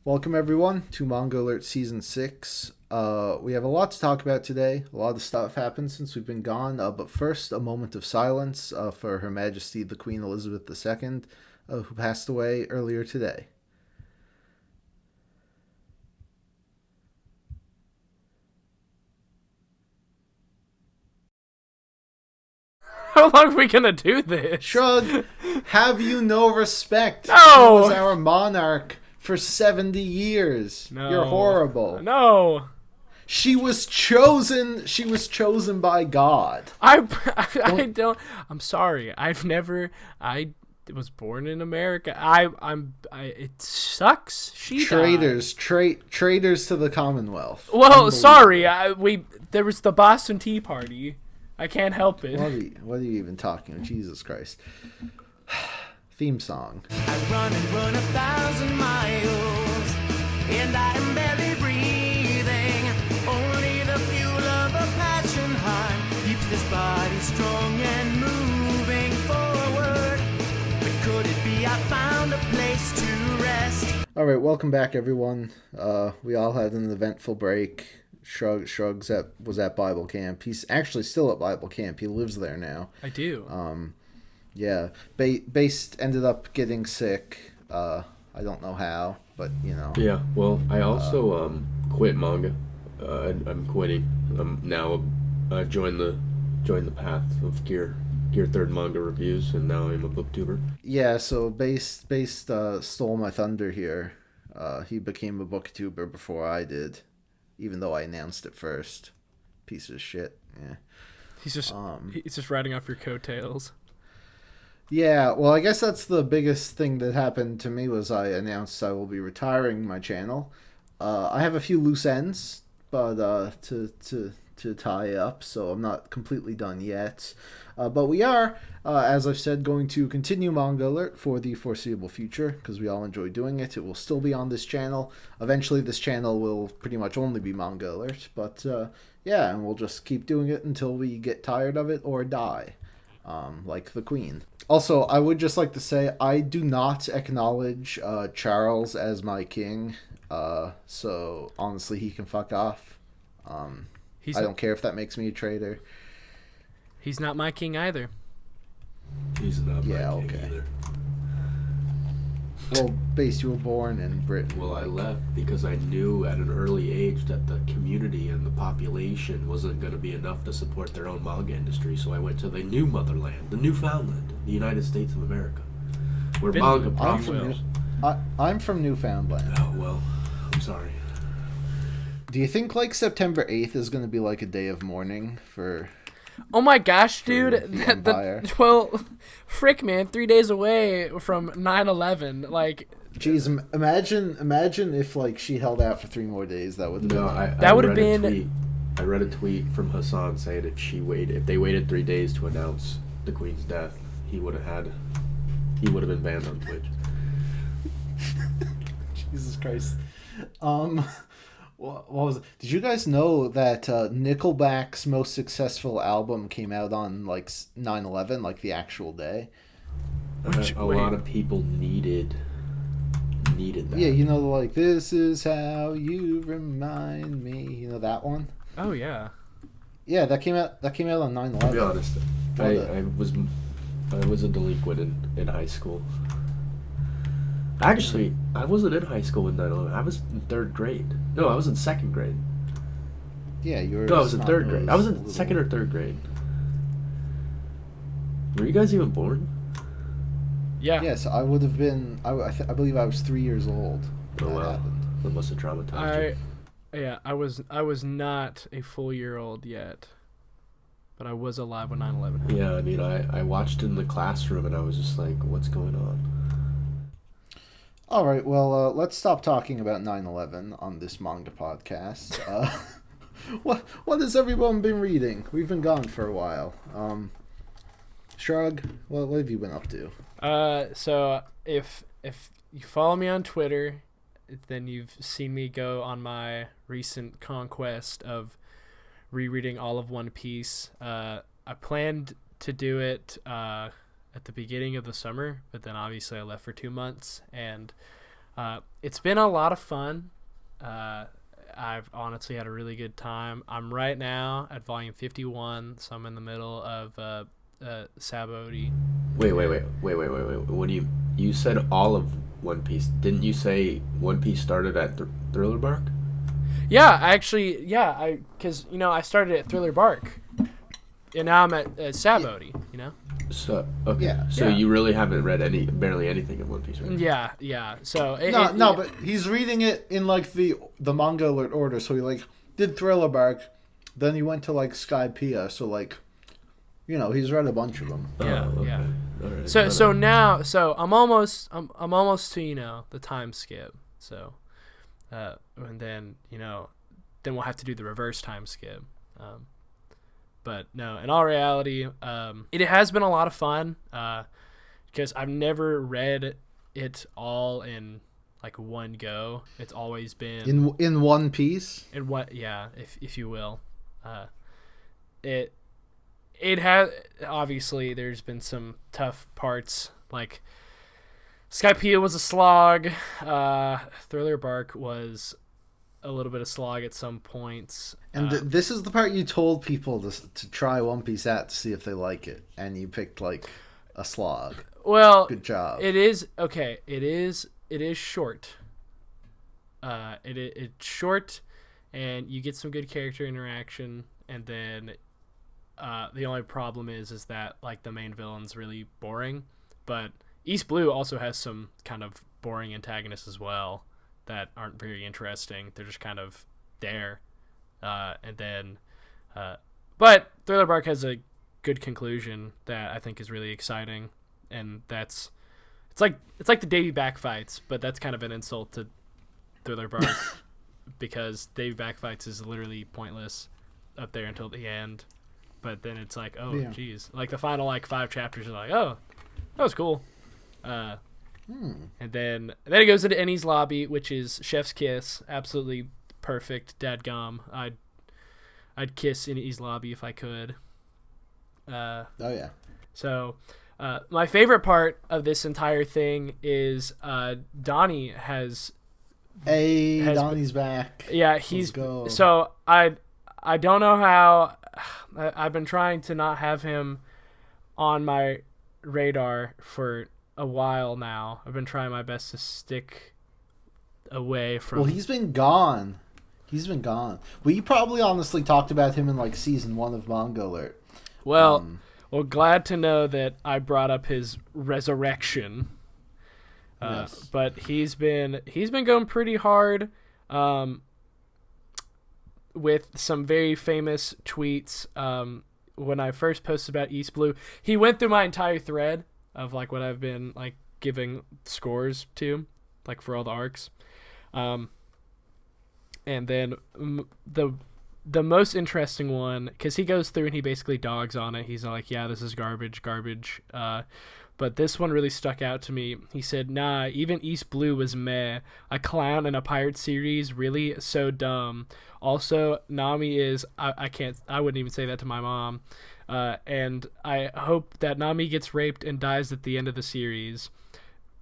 Welcome everyone to Manga Alert Season 6. We have a lot to talk about today. A lot of stuff happened since we've been gone. But first, a moment of silence for Her Majesty the Queen Elizabeth II, who passed away earlier today. How long are we gonna do this? Shrug, have you no respect? No! She was our monarch for 70 years. No. You're horrible. No. She was chosen. She was chosen by God. I don't. I'm sorry. I've never. I was born in America. It sucks. She Traitors, traitors to the Commonwealth. Well, sorry. There was the Boston Tea Party. I can't help it. What are you even talking about? Jesus Christ. Theme song. I run and run 1,000 miles, and I'm barely breathing. Only the fuel of a passion heart keeps this body strong and moving forward. But could it be I found a place to rest? All right, welcome back, everyone. We all had an eventful break. Shrugs was at Bible camp. He's actually still at Bible camp. He lives there now. I do. Yeah. Based ended up getting sick. I don't know how, but you know. Yeah, well, I also quit manga. I'm quitting. I'm now joined the path of Gear Third manga reviews, and now I'm a booktuber. Yeah, so based stole my thunder here. He became a booktuber before I did, even though I announced it first. Piece of shit. Yeah. He's just riding off your coattails. Yeah, well, I guess that's the biggest thing that happened to me was I announced I will be retiring my channel. I have a few loose ends, but to tie up, so I'm not completely done yet. But we are, as I've said, going to continue Manga Alert for the foreseeable future because we all enjoy doing it. It will still be on this channel. Eventually, this channel will pretty much only be Manga Alert, but yeah, and we'll just keep doing it until we get tired of it or die, like the Queen. Also, I would just like to say I do not acknowledge Charles as my king, so honestly, he can fuck off. I don't care if that makes me a traitor. He's not my king either. He's not my king okay. either. Well, Base, you were born in Britain. Well, I left because I knew at an early age that the community and the population wasn't going to be enough to support their own manga industry, so I went to the new motherland, the Newfoundland, the United States of America, where manga prospers. I'm from Newfoundland. Oh, well, I'm sorry. Do you think like September 8th is going to be like a day of mourning for... Oh my gosh, dude. the Empire? Well, frick, man. 3 days away from 9/11. Like... Jeez, imagine if like she held out for 3 more days. That would have been... That would have been... I read a tweet from Hassan saying if they waited 3 days to announce the Queen's death, he would have been banned on Twitch. Jesus Christ. What was it? Did you guys know that Nickelback's most successful album came out on like 9/11, like the actual day? A lot of people needed that. Yeah, you know, like this is how you remind me. You know that one? Oh yeah. Yeah, that came out on 9/11. To be honest, I was a delinquent in high school. Actually, I wasn't in high school in 9/11. I was in 3rd grade. No, I was in 2nd grade. Yeah, you were. No, I was in 3rd grade. I was in 2nd or 3rd grade. Were you guys even born? Yeah. Yes, I would have been. I believe I was 3 years old. Oh When that wow, happened. that must have traumatized you. Yeah, I was not a full year old yet, but I was alive when 9/11 happened. Yeah, I mean, I watched it in the classroom and I was just like, what's going on? All right, well, let's stop talking about 9/11 on this manga podcast. What has everyone been reading? We've been gone for a while. Shrug, what have you been up to? So if you follow me on Twitter, then you've seen me go on my recent conquest of rereading all of One Piece. I planned to do it at the beginning of the summer, but then obviously I left for 2 months, and It's been a lot of fun. I've honestly had a really good time. I'm right now at volume 51, so I'm in the middle of Sabaody. Wait. What do you said all of One Piece? Didn't you say One Piece started at Thriller Bark? Yeah, because I started at Thriller Bark, and now I'm at Sabaody. So okay. Yeah. So Yeah. you really haven't read barely anything of One Piece, right? Yeah. So No, but he's reading it in like the manga alert order. So he like did Thriller Bark, then he went to like Skypiea. So like, he's read a bunch of them. Yeah, Oh, okay. yeah. All right. So now I'm almost to the time skip. So, and then then we'll have to do the reverse time skip. But no, in all reality, it has been a lot of fun because I've never read it all in like one go. It's always been In One Piece. in what, yeah, if you will. It has, obviously there's been some tough parts, like Skypiea was a slog. Thriller Bark was a little bit of slog at some points. And this is the part you told people to try One Piece at to see if they like it, and you picked like a slog. Well, Good job. It is okay. It is short. It's short, and you get some good character interaction, and then the only problem is that like the main villain's really boring. But East Blue also has some kind of boring antagonists as well that aren't very interesting. They're just kind of there. And then, but Thriller Bark has a good conclusion that I think is really exciting, and it's like the Davy Back fights, but that's kind of an insult to Thriller Bark because Davy Back fights is literally pointless up there until the end, but then it's like, oh geez, like the final like 5 chapters are like, oh, that was cool. And then it goes into Ennie's Lobby, which is Chef's Kiss, absolutely perfect. Dadgum, I'd kiss Ennie's Lobby if I could. Oh yeah. So my favorite part of this entire thing is Donnie has Donnie's back. yeah, Let's go. so I don't know how. I've been trying to not have him on my radar for a while now. I've been trying my best to stick away from. Well, he's been gone. We probably honestly talked about him in like season 1 of Manga Alert. Well, glad to know that I brought up his resurrection. Yes. But he's been going pretty hard, with some very famous tweets. When I first posted about East Blue, he went through my entire thread of like what I've been like giving scores to, like for all the arcs. And then the most interesting one, because he goes through and he basically dogs on it. He's like, yeah, this is garbage. But this one really stuck out to me. He said, nah, even East Blue was meh. A clown in a pirate series, really so dumb. Also, Nami is, I wouldn't even say that to my mom. And I hope that Nami gets raped and dies at the end of the series.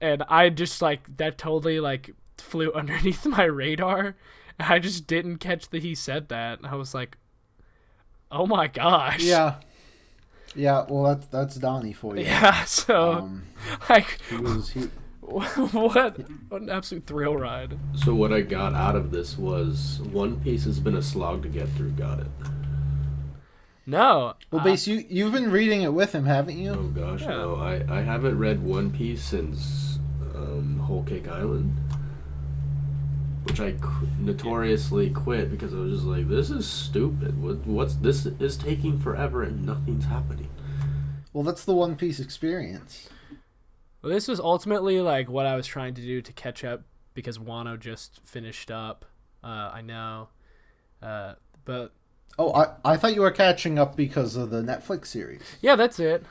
And I just like, that totally like flew underneath my radar. I just didn't catch that he said that. I was like, oh my gosh. Yeah. Well, that's Donnie for you. Yeah. So, like, He what an absolute thrill ride. So what I got out of this was One Piece has been a slog to get through. Got it? No. Well, Base, you've been reading it with him, haven't you? Oh gosh, Yeah. no. I haven't read One Piece since Whole Cake Island, which I notoriously quit because I was just like, this is stupid. What's this is taking forever and nothing's happening. Well, that's the One Piece experience. Well, this was ultimately like what I was trying to do to catch up because Wano just finished up. I know. But Oh, I thought you were catching up because of the Netflix series. yeah, that's it.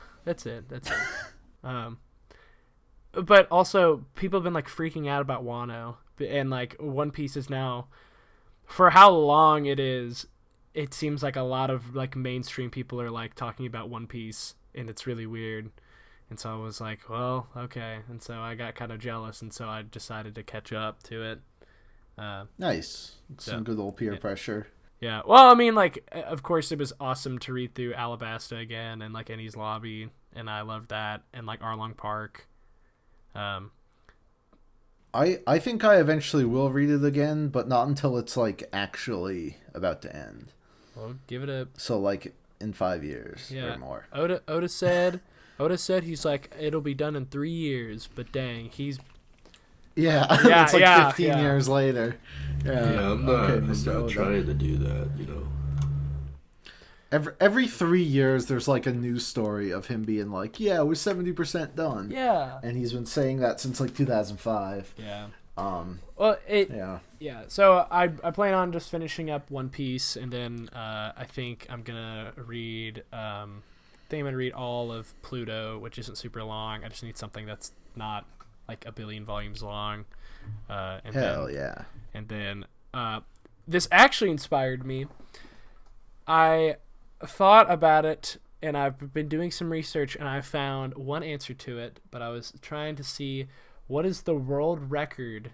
But also, people have been like freaking out about Wano, and like One Piece is now, for how long it is, it seems like a lot of like mainstream people are like talking about One Piece, and it's really weird. And so I was like, well, okay. And so I got kind of jealous, and so I decided to catch up to it. Nice. Some good old peer pressure. Yeah. Well, I mean, like, of course, it was awesome to read through Alabasta again and, like, Ennie's Lobby, and I loved that, and, like, Arlong Park. I think I eventually will read it again, but not until it's, like, actually about to end. Well, give it a... So, like, in 5 years or more. Oda said he's like, it'll be done in 3 years, but dang, he's... Yeah, Yeah, it's like yeah, 15 yeah. years later. Yeah, I'm not trying to do that, you know. Every 3 years, there's like a news story of him being like, "Yeah, we're 70% done." Yeah. And he's been saying that since like 2005. Yeah. Well, Yeah. So I plan on just finishing up One Piece, and then I think I'm gonna read. I'm gonna read all of Pluto, which isn't super long. I just need something that's not like a billion volumes long. And then this actually inspired me. I thought about it, and I've been doing some research, and I found one answer to it, but I was trying to see what is the world record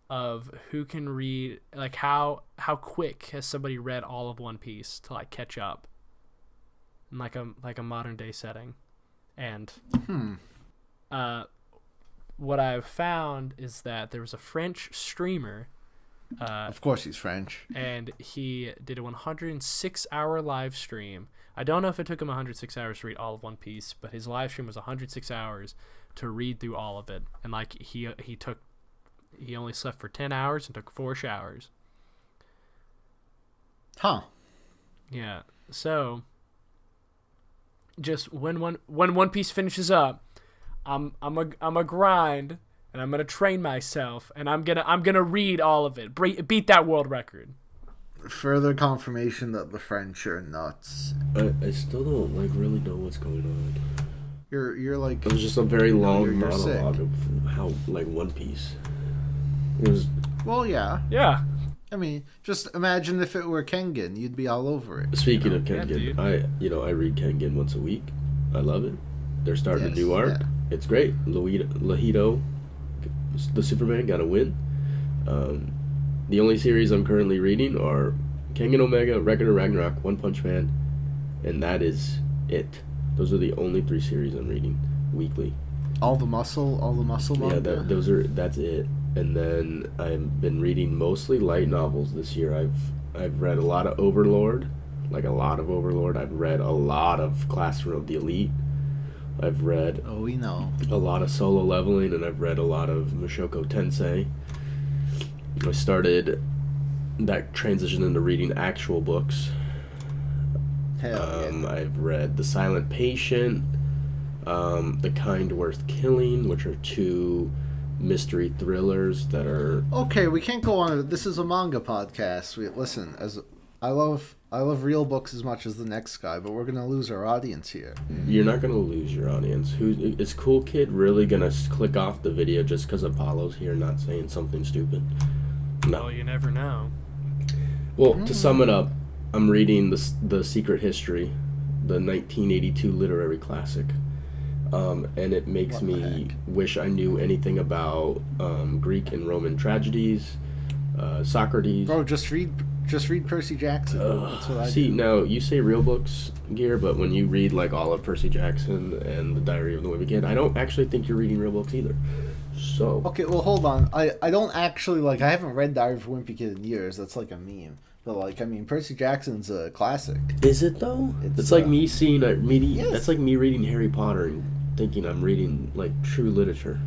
of who can read, like how quick has somebody read all of One Piece to like catch up in like a modern day setting. And what I've found is that there was a French streamer. Of course he's French. And he did a 106-hour live stream. I don't know if it took him 106 hours to read all of One Piece, but his live stream was 106 hours to read through all of it. And like he only slept for 10 hours and took 4 showers. Huh. Yeah. So just when One Piece finishes up, I'm a grind, and I'm gonna train myself, and I'm gonna read all of it, beat that world record. Further confirmation that the French are nuts. I still don't like really know what's going on. You're like, it was just a very long you're monologue sick. of how like One Piece. It was. Well, yeah. Yeah. I mean, just imagine if it were Kengan, you'd be all over it. Speaking of Yeah, Kengan, dude. I read Kengan once a week. I love it. They're starting a new arc. yeah. It's great. Lahito, the Superman, got a win. The only series I'm currently reading are Kengan Omega, Record of Ragnarok, One Punch Man, and that is it. Those are the only 3 series I'm reading weekly. All the muscle Yeah, manga. that's it. And then I've been reading mostly light novels this year. I've read a lot of Overlord, like a lot of Overlord. I've read a lot of Classroom of the Elite. I've read Oh, we know. a lot of Solo Leveling, and I've read a lot of Mushoku Tensei. I started that transition into reading actual books. Hell yeah. I've read The Silent Patient, The Kind Worth Killing, which are 2 mystery thrillers that are... Okay, we can't go on. This is a manga podcast. Listen, as I love real books as much as the next guy, but we're gonna lose our audience here. You're not gonna lose your audience. Is Cool Kid really gonna click off the video just because Apollo's here not saying something stupid? No. Well, you never know. Well, to sum it up, I'm reading the Secret History, the 1982 literary classic, and it makes What the me heck? wish I knew anything about Greek and Roman tragedies, Socrates. Bro, just read Percy Jackson. That's what I See, do. now you say real books, Gear, but when you read like all of Percy Jackson and the Diary of the Wimpy Kid, I don't actually think you're reading real books either. So Okay, well, hold on. I don't actually, like, I haven't read Diary of a Wimpy Kid in years. That's like a meme. But, like, I mean, Percy Jackson's a classic. is it though? It's, It's like me seeing Yes. That's like me reading Harry Potter and thinking I'm reading like true literature.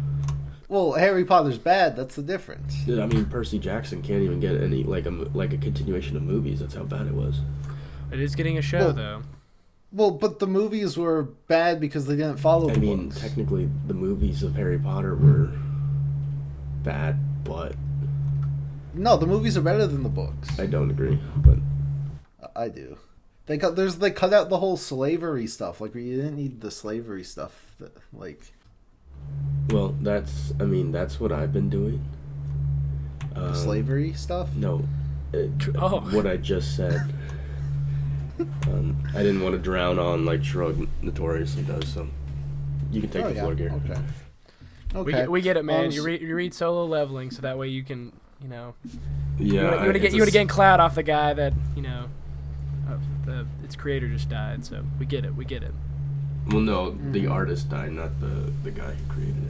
Well, Harry Potter's bad. That's the difference. I mean, Percy Jackson can't even get any like a continuation of movies. That's how bad it was. It is getting a show Well, though. Well, but the movies were bad because they didn't follow the I mean, books. technically, the movies of Harry Potter were bad, but No, the movies are better than the books. I don't agree. But I do. They cut out the whole slavery stuff. Like, you didn't need the slavery stuff. Like, well, that's what I've been doing. slavery stuff. No, Oh. what I just said. I didn't want to drown on like Shrug notoriously does. So You can take Oh the yeah. floor, Gary. Okay. We Okay. we get it, man. So- You read Solo Leveling, so that way you can, you know, Yeah. you want to gain clout off the guy that, you know, its creator just died. So we get it. We get it. Well, no, the artist died, not the guy who created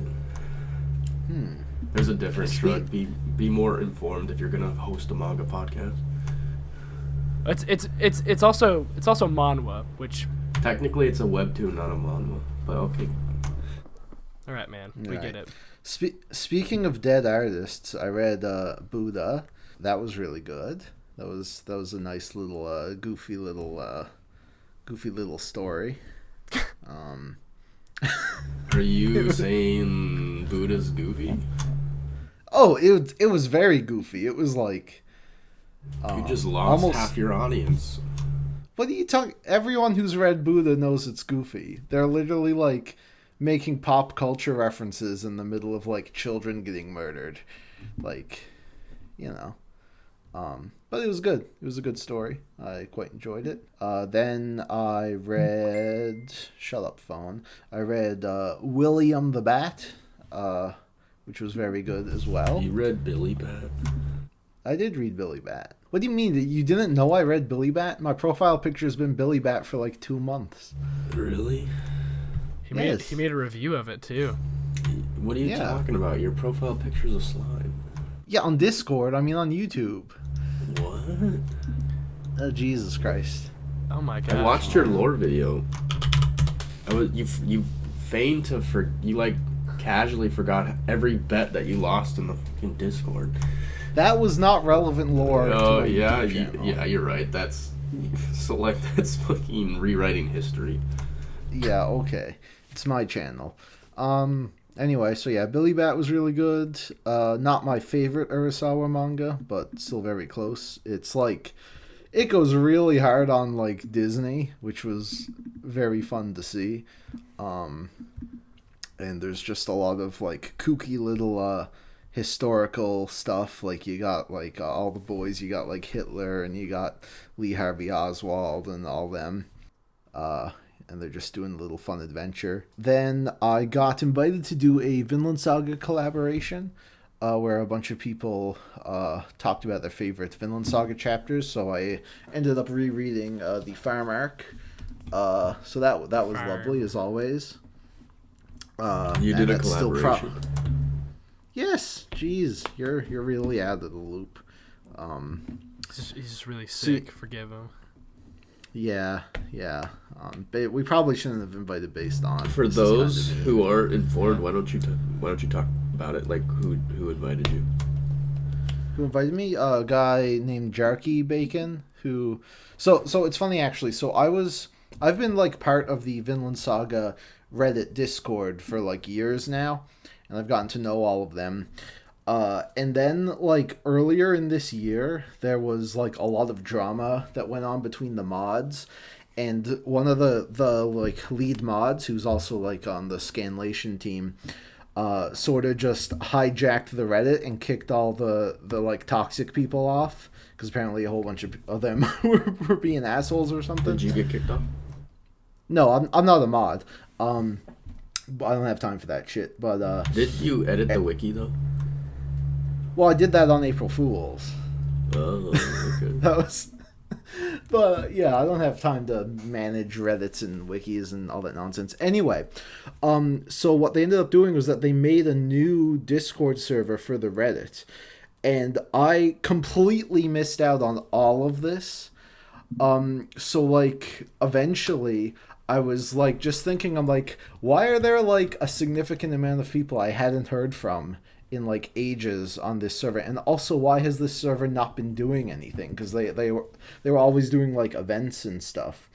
it. There's a difference, Shrug. Be more informed if you're gonna host a manga podcast. It's also manhwa, which Technically, it's a webtoon, not a manga. But okay. all right, man, we get it. Speaking of dead artists, I read Buddha. That was really good. That was a nice little goofy little story. Are you saying Buddha's goofy? Oh, it was very goofy. It was like You just lost almost half your audience. What are you talking? Everyone who's read Buddha knows it's goofy. They're literally like making pop culture references in the middle of like children getting murdered, like, you know. But it was good. It was a good story. I quite enjoyed it. Then I read. Shut up, phone. I read William the Bat, which was very good as well. You read Billy Bat? I did read Billy Bat. What do you mean? You didn't know I read Billy Bat? My profile picture has been Billy Bat for like 2 months. Really? He Yes. made a review of it too. What are you Yeah. talking about? Your profile picture's a slime. Yeah, on Discord. I mean on YouTube. What? Oh, Jesus Christ. Oh my god. I watched your lore video. You feigned to you like casually forgot every bet that you lost in the fucking Discord. That was not relevant lore. Oh to my yeah, YouTube channel. yeah, you're right. That's that's fucking rewriting history. Yeah, okay. It's my channel. Anyway, so yeah, Billy Bat was really good. Not my favorite Urasawa manga, but still very close. It's like, it goes really hard on like Disney, which was very fun to see. And there's just a lot of like kooky little historical stuff. Like you got like all the boys, you got like Hitler, and you got Lee Harvey Oswald and all them. And they're just doing a little fun adventure. Then I got invited to do a Vinland Saga collaboration, where a bunch of people talked about their favorite Vinland Saga chapters. So I ended up rereading the farm arc. So that was lovely as always. You did a collaboration. Yes, jeez, you're really out of the loop. He's just really sick. Forgive him. Yeah. We probably shouldn't have invited based on. For This is those kind of who aren't informed, why don't you talk about it? Like who invited you? Who invited me? A guy named Jarky Bacon. Who? So it's funny actually. So I've been like part of the Vinland Saga Reddit Discord for like years now, and I've gotten to know all of them. And then like earlier in this year, there was like a lot of drama that went on between the mods, and one of the like lead mods, who's also like on the Scanlation team, sort of just hijacked the Reddit and kicked all the like toxic people off, because apparently a whole bunch of them were being assholes or something. Did you get kicked off? No, I'm not a mod. But I don't have time for that shit. But Did you edit the wiki though? well, I did that on April Fools. Oh, okay. That was. But yeah, I don't have time to manage Reddits and wikis and all that nonsense. Anyway, so what they ended up doing was that they made a new Discord server for the Reddit, and I completely missed out on all of this. So like eventually I was like just thinking, I'm like, why are there like a significant amount of people I hadn't heard from in like ages on this server, and also why has this server not been doing anything? Because they were always doing like events and stuff,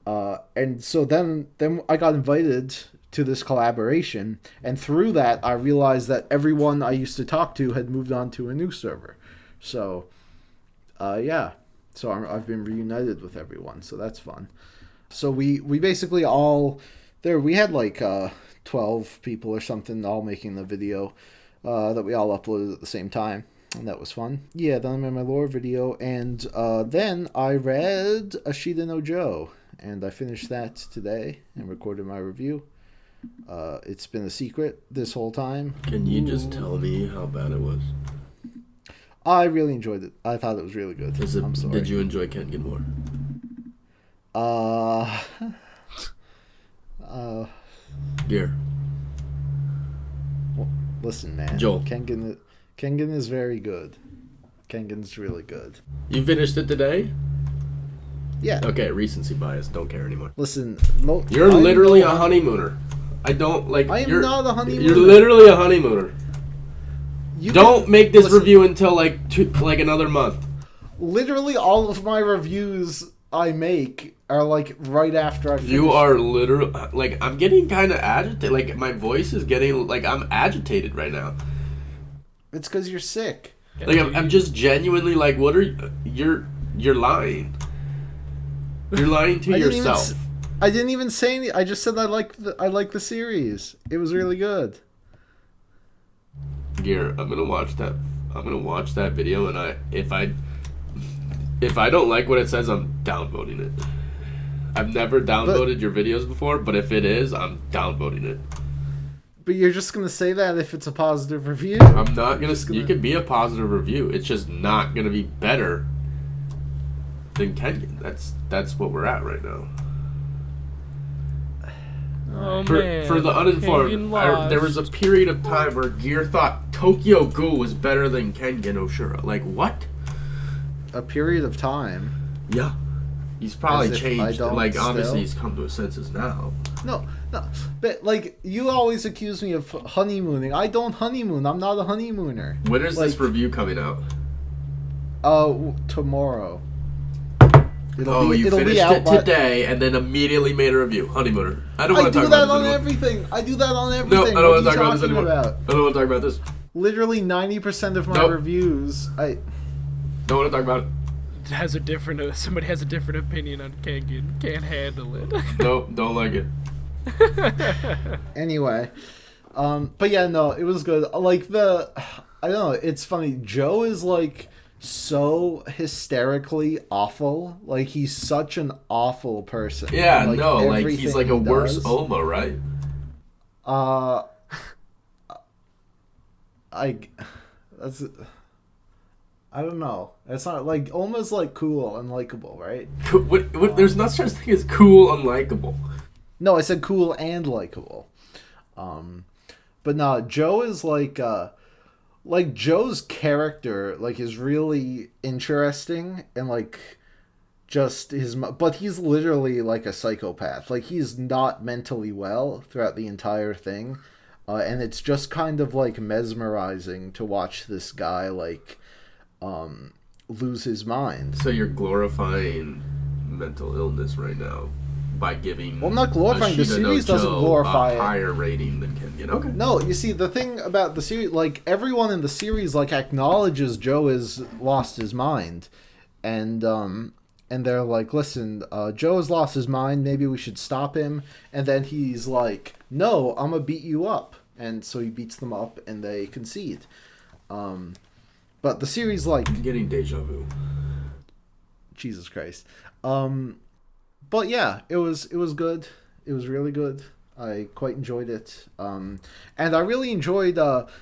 and so then I got invited to this collaboration, and through that I realized that everyone I used to talk to had moved on to a new server. So yeah, so I've been reunited with everyone, so that's fun. So we basically all there, we had like 12 people or something all making the video that we all uploaded at the same time, and that was fun. Yeah, then I made my lore video, and then I read Ashita no Joe, and I finished that today and recorded my review. It's been a secret this whole time. Can you just tell me how bad it was? I really enjoyed it. I thought it was really good. I'm sorry. Did you enjoy Kengan more? Gear. Well, listen, man. Joel. Kengan is very good. Kengan's really good. You finished it today? Yeah. Okay, recency bias. Don't care anymore. Listen, You're literally a honeymooner. I don't like. I am not a honeymooner. You're literally a honeymooner. Don't make this listen, review until like another month. Literally, all of my reviews I make are like right after I finish. You are literally like I'm getting kind of agitated. Like my voice is getting like I'm agitated right now. It's because you're sick. Like I'm just genuinely like, what are you're lying. You're lying to yourself. I didn't even say anything. I just said I like the series. It was really good. Gear, I'm gonna watch that. I'm gonna watch that video, and if I don't like what it says, I'm downvoting it. I've never downvoted your videos before, but if it is, I'm downvoting it. But you're just gonna say that if it's a positive review. I'm not gonna. You can be a positive review. It's just not gonna be better than Kengan. That's what we're at right now. Oh, For the uninformed, there was a period of time where Gear thought Tokyo Ghoul was better than Kengan Oshura. Like, what? A period of time. Yeah. He's probably As if I changed. don't Like, obviously, still? he's come to his senses now. No. But, like, you always accuse me of honeymooning. I don't honeymoon. I'm not a honeymooner. When is this Like, review coming out? Tomorrow. You finished it today and then immediately made a review. Honeymooner. I don't want to talk about this anymore. Everything. I do that on No, everything. I don't want to talk about this anymore. About? I don't want to talk about this. Literally 90% of my Nope. reviews, Don't want to talk about it. Somebody has a different opinion on Kengan. Can't handle it. Nope, don't like it. Anyway, but yeah, no, it was good. Like I don't know. It's funny. Joe is like so hysterically awful. Like he's such an awful person. Yeah, like, no, like he's like a everything he worse does. Oma, right? I don't know. It's not like almost like cool and likable, right? What? There's not such a thing as cool, unlikable. No, I said cool and likable. But no, Joe is like Joe's character like is really interesting and like just but he's literally like a psychopath. Like he's not mentally well throughout the entire thing. And it's just kind of like mesmerizing to watch this guy like lose his mind. So you're glorifying mental illness right now by giving. Well, I'm not glorifying. The Ashita no series doesn't Joe glorify a it. higher rating than Kengan. Okay. No, you see, the thing about the series, like everyone in the series, like acknowledges Joe has lost his mind, and they're like, listen, Joe has lost his mind. Maybe we should stop him. And then he's like, no, I'm gonna beat you up, and so he beats them up, and they concede. But the series, like, I'm getting deja vu. Jesus Christ. But yeah, it was good. It was really good. I quite enjoyed it. And I really enjoyed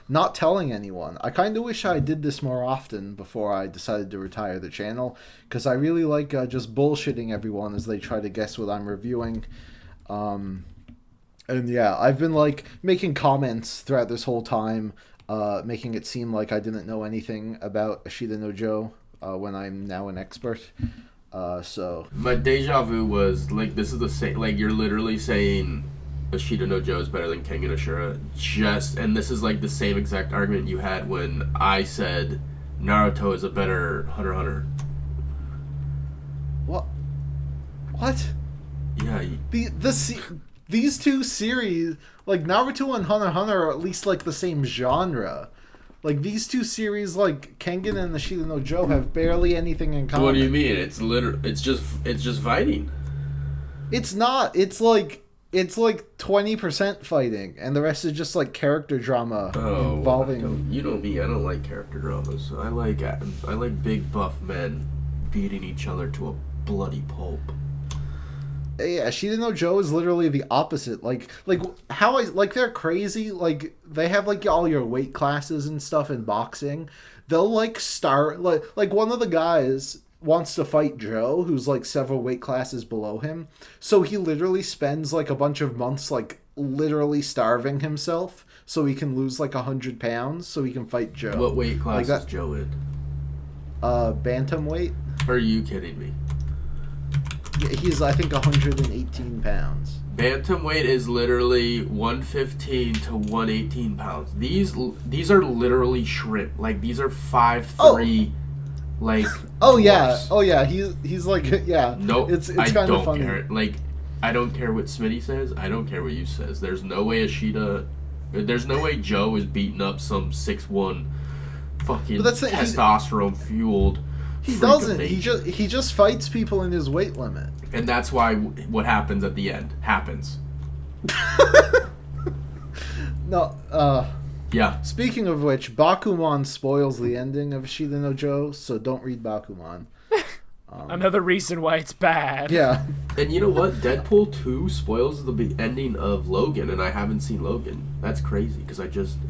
not telling anyone. I kind of wish I did this more often before I decided to retire the channel, because I really like just bullshitting everyone as they try to guess what I'm reviewing. And yeah, I've been like making comments throughout this whole time, making it seem like I didn't know anything about Ashita no Joe when I'm now an expert. So My deja vu was like, this is the same. Like you're literally saying Ashita no Joe is better than Kengan Ashura. And this is like the same exact argument you had when I said Naruto is a better Hunter x Hunter. what? Yeah. These two series, like Naruto and Hunter x Hunter, are at least like the same genre. Like these two series, like Kengan and Ashita no Joe, have barely anything in common. What do you mean? It's just fighting. It's not. It's like 20% fighting, and the rest is just like character drama involving. You know me. I don't like character dramas. I like big buff men beating each other to a bloody pulp. Yeah, Shiden Joe is literally the opposite. Like how I like they're crazy. Like they have like all your weight classes and stuff in boxing. They'll like start like one of the guys wants to fight Joe, who's like several weight classes below him. So he literally spends like a bunch of months like literally starving himself so he can lose like 100 pounds so he can fight Joe. What weight class Like that- is Joe in? Bantamweight. Are you kidding me? Yeah, he's I think 118 pounds. Bantamweight is literally 115 to 118 pounds. These are literally shrimp. Like these are 5'3". Like Oh yeah, dwarfs. oh yeah. He's like yeah. No, it's I kind don't of funny. care. Like I don't care what Smitty says. I don't care what you says. There's no way There's no way Joe is beating up some 6'1" fucking But that's the- testosterone fueled. He doesn't. He just fights people in his weight limit. And that's why what happens at the end happens. No. Yeah. Speaking of which, Bakuman spoils the ending of Shiden no Joe, so don't read Bakuman. Another reason why it's bad. Yeah. And you know what? Deadpool 2 spoils the ending of Logan, and I haven't seen Logan. That's crazy, because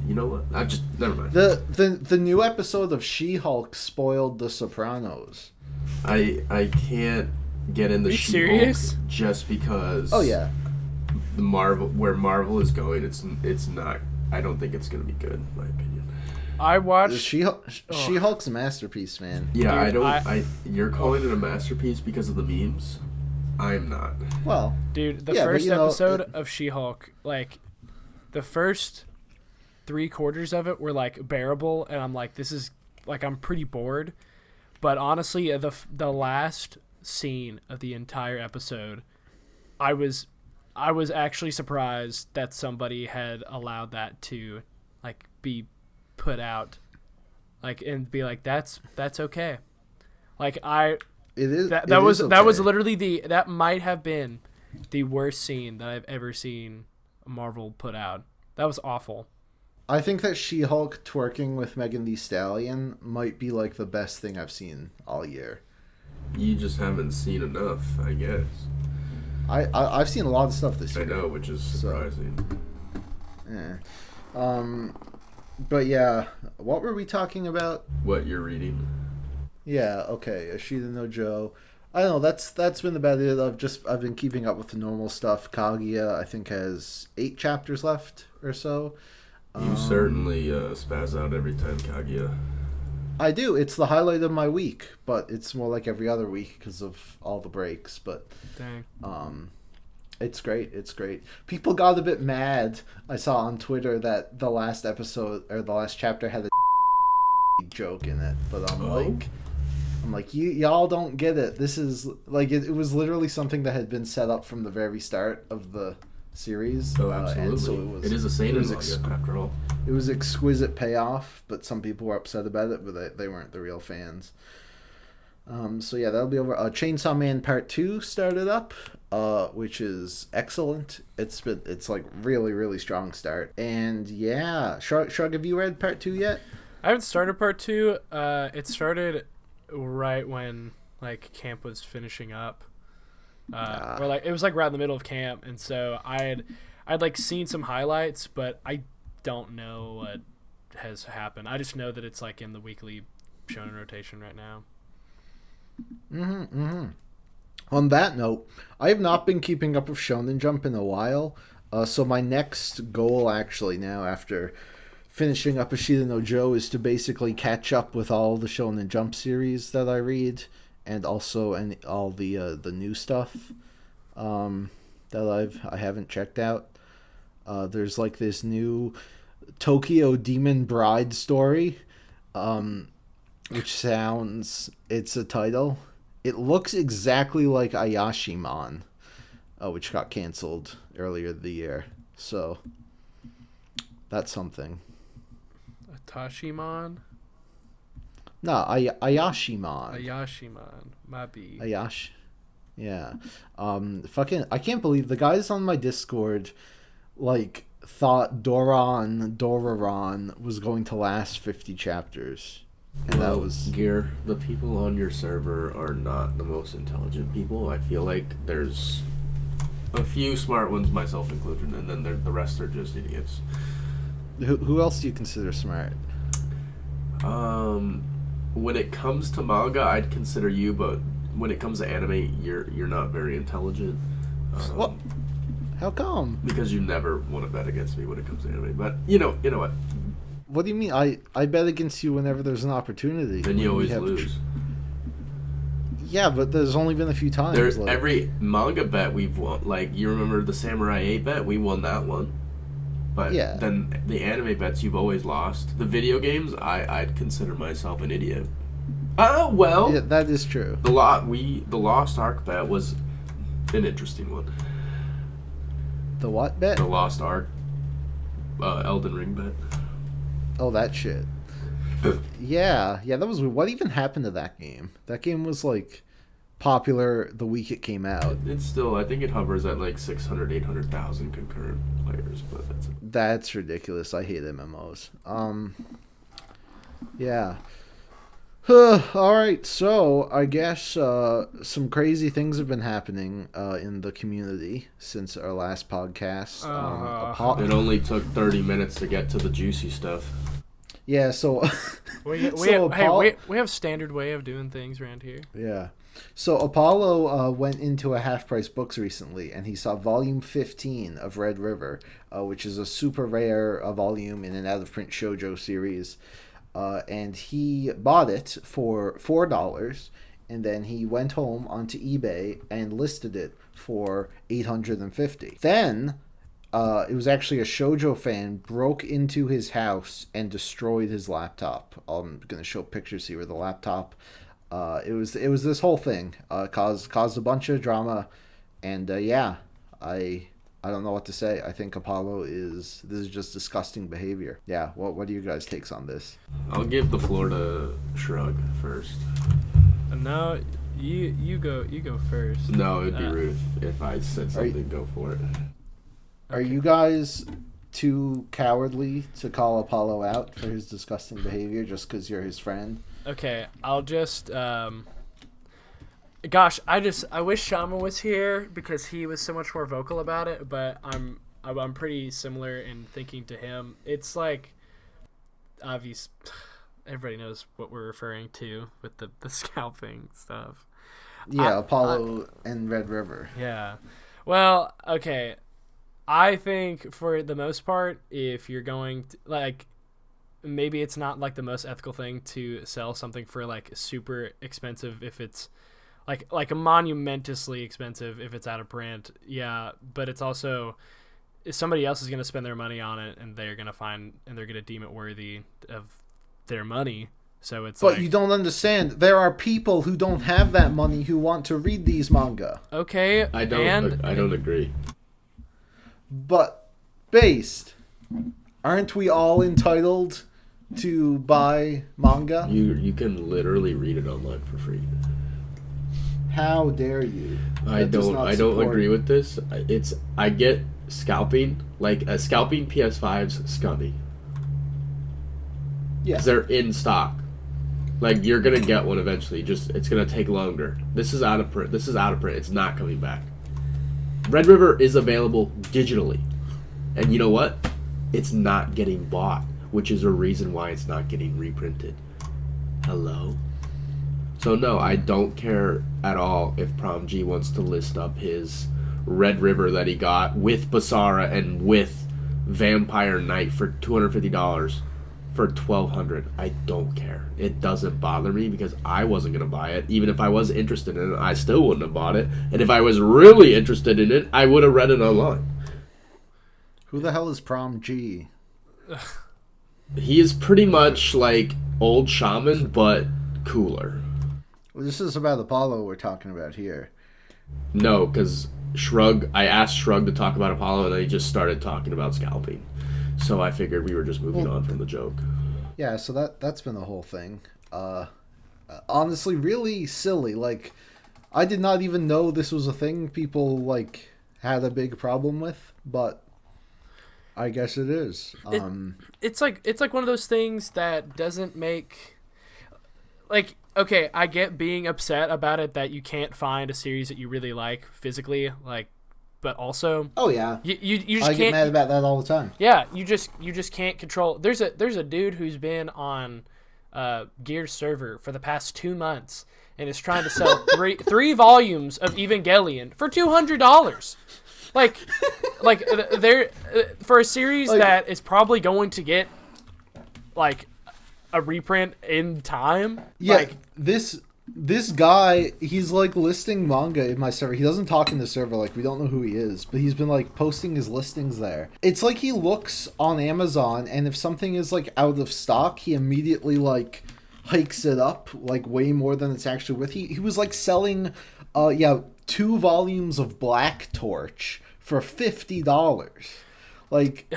you know what? Never mind. The new episode of She-Hulk spoiled The Sopranos. I can't get into Are you She-Hulk serious? just because. Oh yeah. Where Marvel is going, it's not. I don't think it's gonna be good, in my opinion. I watched. She-Hulk's a masterpiece, man. Yeah, Dude, You're calling it a masterpiece because of the memes. I'm not. Well, Dude, the Yeah, but, first you know, episode of She-Hulk, like, the first 3/4 of it were, like, bearable, and I'm like, this is, like, I'm pretty bored. But honestly, the last scene of the entire episode, I was actually surprised that somebody had allowed that to, like, be put out, like, and be like, that's okay. Like, it is. that it was is that was okay. literally that might have been the worst scene that I've ever seen Marvel put out. That was awful. I think that She-Hulk twerking with Megan Thee Stallion might be like the best thing I've seen all year. You just haven't seen enough, I guess. I've seen a lot of stuff this I year. know, which is surprising. Yeah. But yeah, what were we talking about? What you're reading? Yeah, okay, Ashita no Joe. I don't know, that's been about it. I've been keeping up with the normal stuff. Kaguya, I think, has 8 chapters left or so. You certainly spaz out every time, Kaguya. I do. It's the highlight of my week, but it's more like every other week because of all the breaks. But Dang. it's great. It's great. People got a bit mad. I saw on Twitter that the last episode or the last chapter had a joke in it, but I'm like, y'all don't get it. This is like it was literally something that had been set up from the very start of the series. Oh, absolutely. And so it is a seinen manga, after all. It was exquisite payoff, but some people were upset about it, but they weren't the real fans. So yeah, that'll be over. Chainsaw Man Part 2 started up, which is excellent. It's like really, really strong start. And yeah, Shrug, have you read Part 2 yet? I haven't started part 2. It started right when like camp was finishing up. Or like it was like right in the middle of camp, and so I'd like seen some highlights, but I don't know what has happened. I just know that it's like in the weekly shonen rotation right now. On that note, I have not been keeping up with Shonen Jump in a while. So my next goal, actually, now after finishing up Ashita no Joe, is to basically catch up with all the Shonen Jump series that I read, and also all the new stuff that I haven't checked out. There's like this new Tokyo Demon Bride story, which sounds, it's a title. It looks exactly like Ayashimon, which got canceled earlier the year. So that's something. Tashimon? No, Ayashimon. Ayashimon. Might be. Ayash. Yeah. I can't believe the guys on my Discord like thought Doraron was going to last 50 chapters. And that was Gear. The people on your server are not the most intelligent people. I feel like there's A few smart ones, myself included, and then the rest are just idiots. Who else do you consider smart? When it comes to manga, I'd consider you, but when it comes to anime, you're not very intelligent. What? How come? Because you never want to bet against me when it comes to anime. But you know what? What do you mean? I bet against you whenever there's an opportunity. Then you When we always lose. Yeah, but there's only been a few times. There's like, every manga bet we've won. Like, you remember the Samurai 8 bet? We won that one. But Yeah. then the anime bets you've always lost. The video games, I'd consider myself an idiot. Well, Yeah, that is true. the Lost Ark bet was an interesting one. The what bet? The Lost Ark Elden Ring bet. Oh, that shit. Yeah, that was weird. What even happened to that game? That game was like popular the week it came out. It's still, I think it hovers at like 600, 800,000 concurrent players, but that's it. That's ridiculous. I hate MMOs. Yeah. All right, so I guess some crazy things have been happening in the community since our last podcast. It only took 30 minutes to get to the juicy stuff. Yeah, so We So have standard way of doing things around here. yeah. So Apollo went into a Half Price Books recently, and he saw volume 15 of Red River, which is a super rare volume in an out-of-print shoujo series. And he bought it for $4, and then he went home onto eBay and listed it for $850. Then it was actually a shoujo fan broke into his house and destroyed his laptop. I'm gonna show pictures here of the laptop. It was this whole thing. Caused a bunch of drama, and yeah, I don't know what to say. I think this is just disgusting behavior. Yeah, what are you guys' takes on this? I'll give the floor to Shrug first. No, you go first. No, it'd be rude if I said something. Go for it. Are you guys too cowardly to call Apollo out for his disgusting behavior just because you're his friend? Okay, I'll just gosh, I wish Shama was here because he was so much more vocal about it, but I'm pretty similar in thinking to him. It's like obvious everybody knows what we're referring to with the scalping stuff. Yeah, Apollo and Red River. Yeah. Well, okay. I think for the most part, if you're going to, like, maybe it's not like the most ethical thing to sell something for like super expensive if it's like a monumentously expensive if it's out of print. Yeah, but it's also if somebody else is going to spend their money on it and they're going to deem it worthy of their money. So it's But like, you don't understand. There are people who don't have that money who want to read these manga. okay, I don't agree. But based, aren't we all entitled to buy manga? You can literally read it online for free. How dare you? I That does not don't support- agree with this. I get scalping, like a scalping PS5's scummy. Yeah. 'Cause they're in stock. Like, you're gonna get one eventually. Just it's gonna take longer. This is out of print. It's not coming back. Red River is available digitally, and you know what? It's not getting bought, which is a reason why it's not getting reprinted. Hello. So no, I don't care at all if Prom G wants to list up his Red River that he got with Basara and with Vampire Knight for $250 for $1,200. I don't care. It doesn't bother me because I wasn't gonna buy it. Even if I was interested in it, I still wouldn't have bought it. And if I was really interested in it, I would have read it online. Who the hell is Prom G? He is pretty much like old Shaman, but cooler. Well, this is about Apollo we're talking about here. No, because I asked Shrug to talk about Apollo, and then he just started talking about scalping. So I figured we were just moving on from the joke. Yeah, so that's been the whole thing. Honestly, really silly. Like, I did not even know this was a thing people like had a big problem with, but I guess it is. it's like one of those things that doesn't make like, okay, I get being upset about it that you can't find a series that you really like physically, like but also Oh yeah, you just I get can't. mad about that all the time. Yeah, you just can't control. There's a dude who's been on Gears server for the past 2 months and is trying to sell three volumes of Evangelion for $200. Like they're for a series Like- that is probably going to get like a reprint in time. Yeah, Like, this guy, he's like listing manga in my server. He doesn't talk in the server, like we don't know who he is, but he's been like posting his listings there. It's like he looks on Amazon, and if something is like out of stock, he immediately like hikes it up like way more than it's actually worth. He was like selling 2 volumes of Black Torch for $50. Like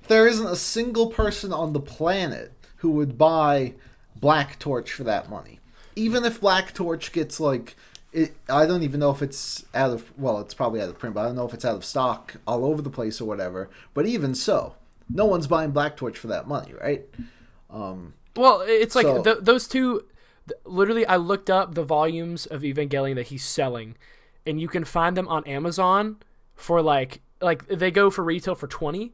there isn't a single person on the planet who would buy Black Torch for that money. Even if Black Torch gets like I don't even know if it's out of, well, it's probably out of print, but I don't know if it's out of stock all over the place or whatever. But even so, no one's buying Black Torch for that money, right? well, it's like So- those two. Literally, I looked up the volumes of Evangelion that he's selling, and you can find them on Amazon for like they go for retail for 20,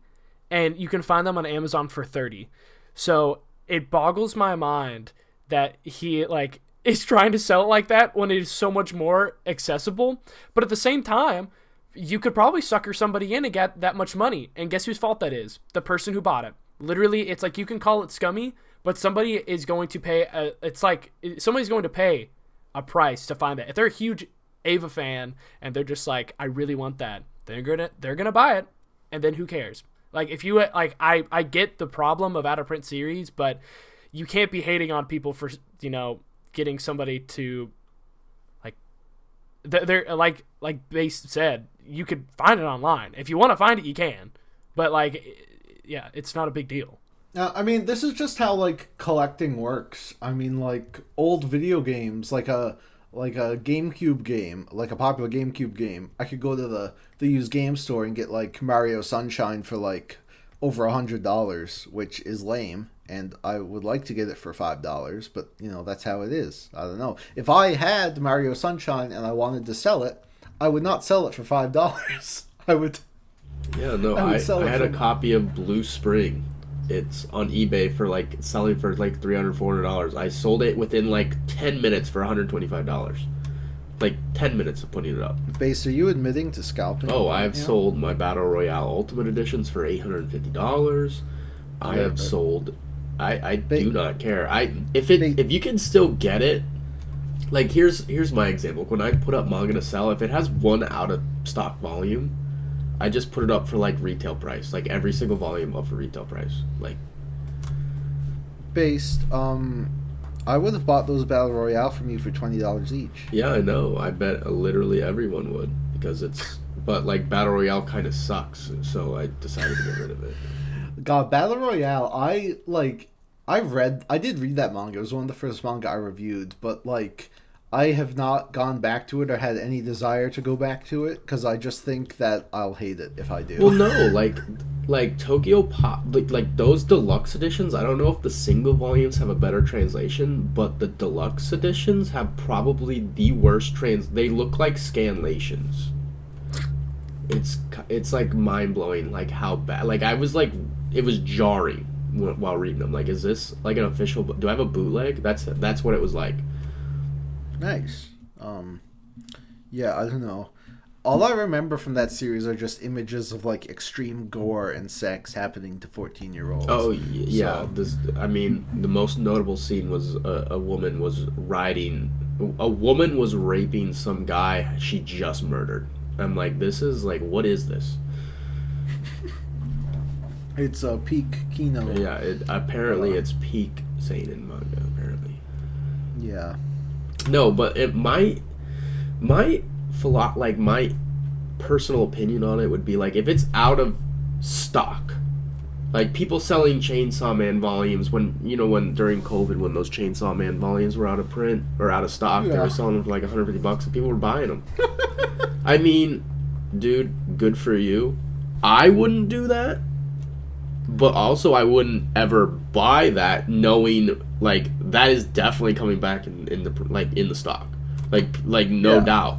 and you can find them on Amazon for 30. So it boggles my mind that he like is trying to sell it like that when it is so much more accessible. But at the same time, you could probably sucker somebody in and get that much money. And guess whose fault that is? The person who bought it. Literally, it's like you can call it scummy, but somebody is going to pay. Somebody's going to pay a price to find that. If they're a huge Ava fan and they're just like, I really want that, they're gonna buy it, and then who cares? Like if you like, I get the problem of out of print series, but you can't be hating on people for getting somebody to like they're like Base said, you could find it online if you want to find it, you can, but like yeah, it's not a big deal. I mean, this is just how like collecting works. I mean, like old video games, like a GameCube game, like a popular GameCube game. I could go to the used game store and get like Mario Sunshine for like over $100, which is lame. And I would like to get it for $5, but that's how it is. I don't know. If I had Mario Sunshine and I wanted to sell it, I would not sell it for $5. I would. Yeah, no, I would I sell it had for- a copy of Blue Spring. It's on eBay for like selling for like $300, $400. I sold it within like 10 minutes for $125. Like 10 minutes of putting it up. Base, are you admitting to scalping? Oh, I've sold my Battle Royale Ultimate Editions for $850. I have sold. I do not care. If you can still get it, like here's my example. When I put up Manga to sell, if it has one out of stock volume, I just put it up for like retail price, like every single volume up for retail price. Like Based, I would have bought those Battle Royale from you for $20 each. yeah, I know. I bet literally everyone would because it's. But like Battle Royale kind of sucks, so I decided to get rid of it. God, Battle Royale, I did read that manga. It was one of the first manga I reviewed, but like I have not gone back to it or had any desire to go back to it because I just think that I'll hate it if I do. Well, no, like Tokyo Pop, like those deluxe editions. I don't know if the single volumes have a better translation, but the deluxe editions have probably the worst They look like scanlations. It's like mind blowing, like how bad. Like I was like, it was jarring while reading them. Like, is this like an official? Do I have a bootleg? That's what it was like. Nice. Yeah, I don't know. All I remember from that series are just images of like extreme gore and sex happening to 14-year-olds. Oh yeah, So- I mean, the most notable scene was a woman was raping some guy she just murdered. I'm like, this is like, what is this? It's a peak Kino. Yeah, apparently it's peak seinen manga. Apparently, Yeah. no, but my personal opinion on it would be like if it's out of stock. Like people selling Chainsaw Man volumes when during COVID when those Chainsaw Man volumes were out of print or out of stock, they Yeah. were selling them for like $150 and people were buying them. I mean, dude, good for you. I wouldn't do that, but also I wouldn't ever buy that knowing like that is definitely coming back in the stock, like no Yeah. doubt.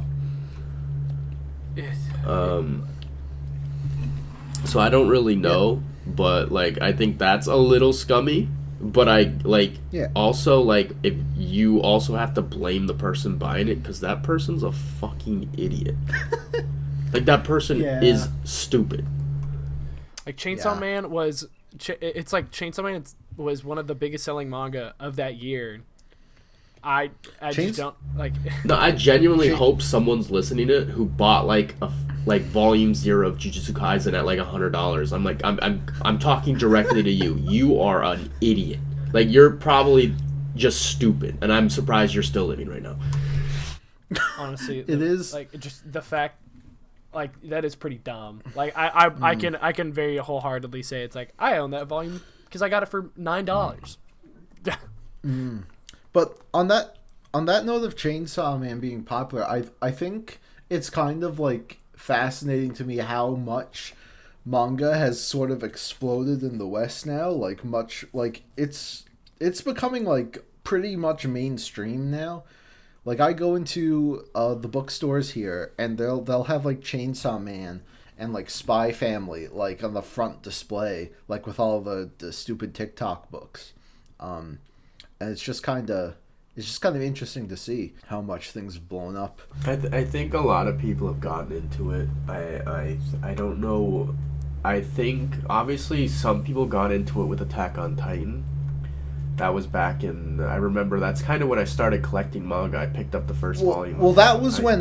So I don't really know, but like I think that's a little scummy. But I like Yeah. also like if you also have to blame the person buying it because that person's a fucking idiot. Like that person Yeah. is stupid. Like Chainsaw Yeah. Man was, it's like Chainsaw Man was one of the biggest selling manga of that year. I just don't like. No, I genuinely Cha- hope someone's listening to it who bought like volume 0 of Jujutsu Kaisen at like $100. I'm like I'm talking directly to you. You are an idiot. Like you're probably just stupid, and I'm surprised you're still living right now. Honestly, It is. like just the fact, like that is pretty dumb. Like I can very wholeheartedly say it's like I own that volume because I got it for $9. But on that note of Chainsaw Man being popular, I think it's kind of like fascinating to me how much manga has sort of exploded in the West now. Like much like it's becoming like pretty much mainstream now. Like I go into the bookstores here and they'll have like Chainsaw Man and like Spy Family like on the front display, like with all the stupid TikTok books. And it's just kind of interesting to see how much things have blown up. I think a lot of people have gotten into it. I don't know. I think obviously some people got into it with Attack on Titan. That was back in. I remember that's kind of when I started collecting manga. I picked up the first volume. Well, of that Attack on was Titan.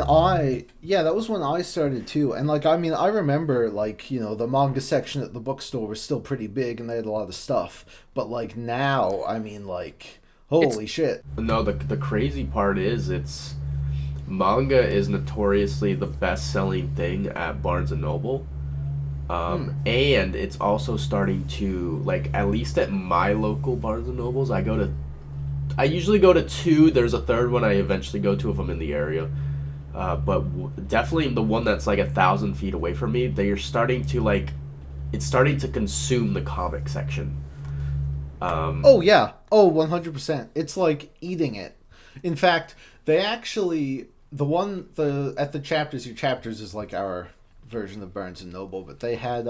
that was when I started too. And like, I mean, I remember like, you know, the manga section at the bookstore was still pretty big and they had a lot of stuff. But like now, I mean, like, holy shit. No, the crazy part is it's manga is notoriously the best selling thing at Barnes and Noble. And it's also starting to like at least at my local Barnes and Nobles. I usually go to 2. There's a third one I eventually go to if I'm in the area. But definitely the one that's like 1,000 feet away from me. They're starting to like, it's starting to consume the comic section. Oh yeah. Oh, 100%. It's like eating it. In fact, they actually at the chapters, your chapters is like our version of Barnes and Noble, but they had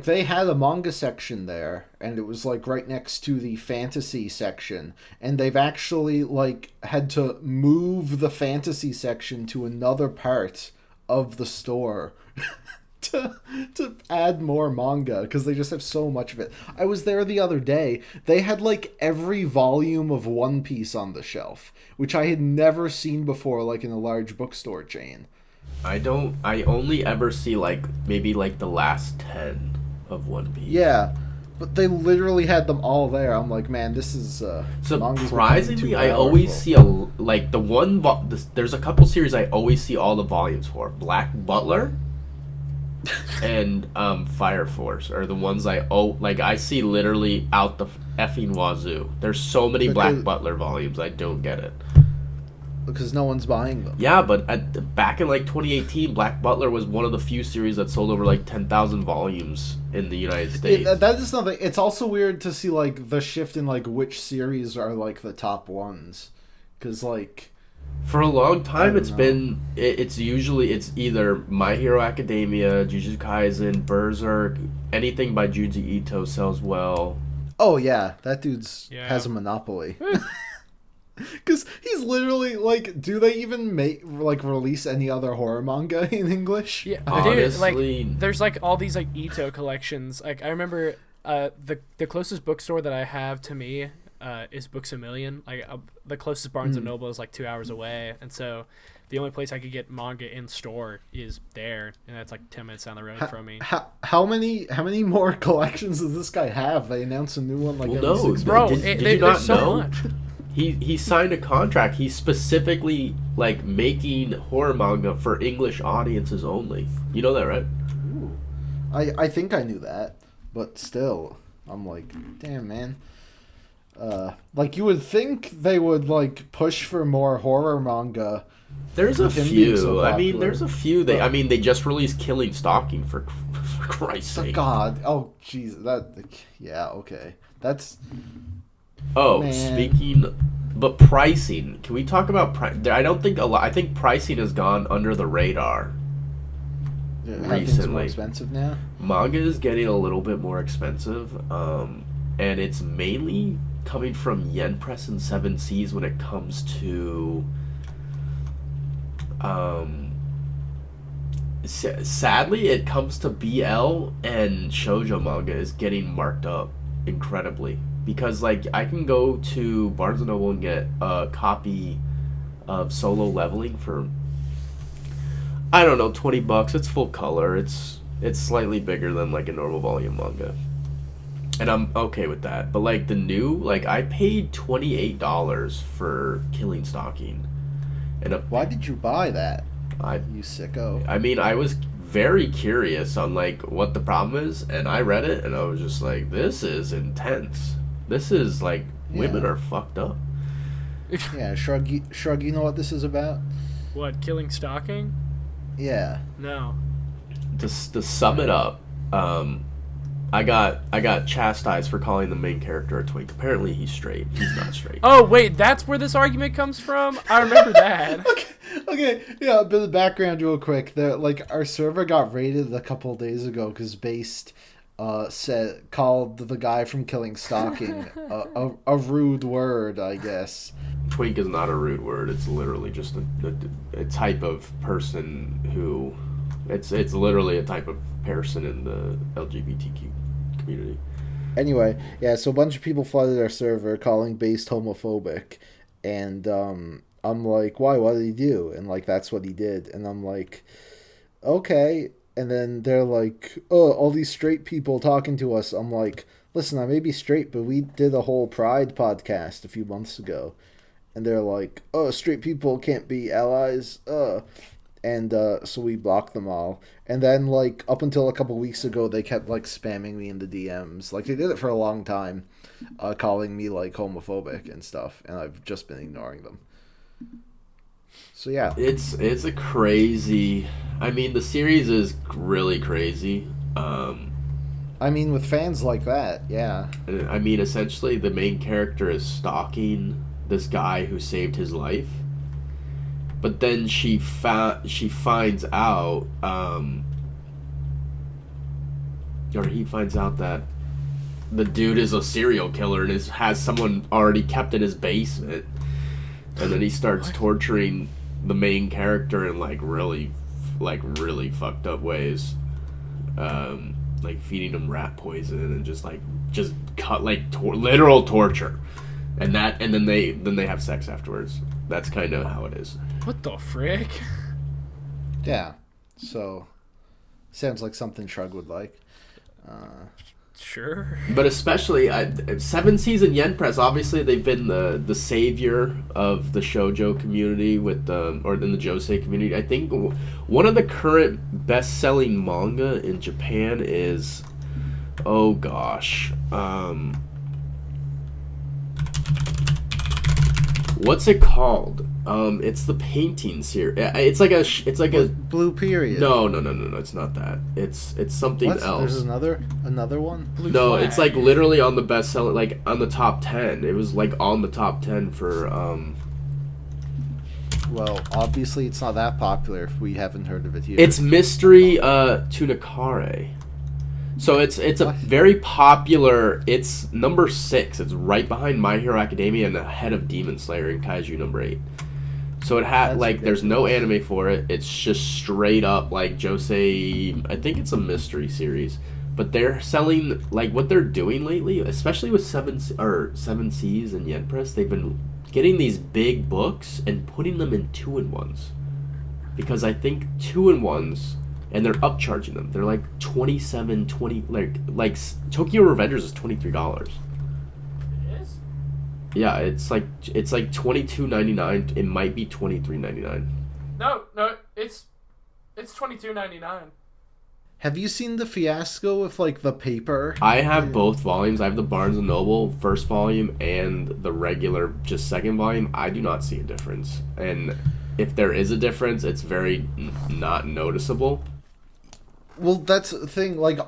they had a manga section there and it was like right next to the fantasy section, and they've actually like had to move the fantasy section to another part of the store to add more manga because they just have so much of it. I was there the other day. They had like every volume of One Piece on the shelf, which I had never seen before, like in a large bookstore chain. I only ever see like maybe like the last 10 of One Piece. Yeah, but they literally had them all there. I'm like, man, this is manga's becoming Surprisingly, too I always powerful. see like the one there's a couple series I always see all the volumes for. Black Butler and Fire Force are the ones I see literally out the effing wazoo. There's so many Black Because- Butler volumes, I don't get it. because no one's buying them. Yeah, but back in like 2018, Black Butler was one of the few series that sold over like 10,000 volumes in the United States. That is something. It's also weird to see like the shift in like which series are like the top ones, because like For a long time, don't it's know. been it's either My Hero Academia, Jujutsu Kaisen, Berserk, anything by Junji Ito sells well. oh yeah, that dude's Yeah. has a monopoly. Because he's literally like, do they even release any other horror manga in English? Yeah, dude, Honestly- like there's like all these like Ito collections. Like I remember the closest bookstore that I have to me is Books A Million. Like the closest Barnes and Noble is like 2 hours away, and so the only place I could get manga in store is there, and that's like 10 minutes down the road from me. How many more collections does this guy have? They announce a new one like Well, every no, 6 Bro, months. did there's you not so know? much. He signed a contract. He's specifically like making horror manga for English audiences only. You know that, right? I think I knew that, but still, I'm like, damn, man. Like you would think they would like push for more horror manga. There's a With him being few. so I mean, popular. there's a few. They just released Killing Stalking for Christ's sake. God, oh jeez, yeah, okay, that's Oh, Man. speaking, but pricing. Can we talk about price? I don't think a lot. I think pricing has gone under the radar How things are more recently. expensive now? Manga is getting a little bit more expensive, and it's mainly coming from Yen Press and Seven Seas when it comes to. Um, Sadly, it comes to BL and shoujo manga is getting marked up incredibly because like I can go to Barnes and Noble and get a copy of Solo Leveling for I don't know $20. It's full color. It's slightly bigger than like a normal volume manga, and I'm okay with that. But like the new like I paid $28 for Killing Stalking, and Why did you buy that, I you sicko? I mean, I was very curious on like what the problem is, and I read it, and I was just like, "This is intense. This is like women Yeah. are fucked up." Yeah, shrug. Shrug. You know what this is about? What, killing stalking? Yeah. No. To sum it up, I got chastised for calling the main character a twink. Apparently, he's straight. He's not straight. Oh, wait, that's where this argument comes from? I remember that. Okay, yeah, a bit of background real quick. Like our server got raided a couple of days ago because Based called the guy from Killing Stalking a rude word, I guess. Twink is not a rude word. It's literally just a type of person who, it's literally a type of person in the LGBTQ community. Anyway, yeah, so a bunch of people flooded our server calling Based homophobic, and I'm like, why? What did he do? And like, that's what he did, and I'm like, okay. And then they're like, oh, all these straight people talking to us. I'm like, listen, I may be straight, but we did a whole Pride podcast a few months ago. And they're like, oh, straight people can't be allies. And so we blocked them all. And then, like, up until a couple weeks ago, they kept, like, spamming me in the DMs. Like, they did it for a long time, calling me, like, homophobic and stuff. And I've just been ignoring them. So, yeah. It's a crazy. I mean, the series is really crazy. I mean, with fans like that, yeah. I mean, essentially, the main character is stalking this guy who saved his life, but then she finds out, or he finds out that the dude is a serial killer and has someone already kept in his basement, and then he starts torturing the main character in like really fucked up ways, like feeding him rat poison and just cut literal torture, and then they have sex afterwards. That's kind of how it is. What the frick? Yeah. So, sounds like something Shrug would like. Sure. But especially Seven Seas and Yen Press, obviously they've been the savior of the shoujo community or in the josei community. I think one of the current best-selling manga in Japan is, oh gosh, what's it called? It's the painting series. It's like a Blue Period. no, it's not that. It's something What? else. There's another one? Blue No, flag. it's like literally on the bestseller, like on the top 10. It was like on the top 10 for Well, obviously it's not that popular if we haven't heard of it here. it's Mystery Tunakare. So it's a What? very popular. It's number 6. It's right behind My Hero Academia and ahead of Demon Slayer and Kaiju number 8. So it had That's there's no ridiculous. anime for it. It's just straight up like josei. I think it's a mystery series, but they're selling like what they're doing lately, especially with Seven Seas and Yen Press. They've been getting these big books and putting them in 2-in-1s, because I think 2-in-1s, and they're upcharging them. They're like 27, 20, like Tokyo Revengers is $23. It is? Yeah, it's like $22.99. It might be $23.99. No, it's $22.99. Have you seen the fiasco with like the paper? I have both volumes. I have the Barnes and Noble first volume and the regular just second volume. I do not see a difference, and if there is a difference, it's very not noticeable. Well, that's the thing. Like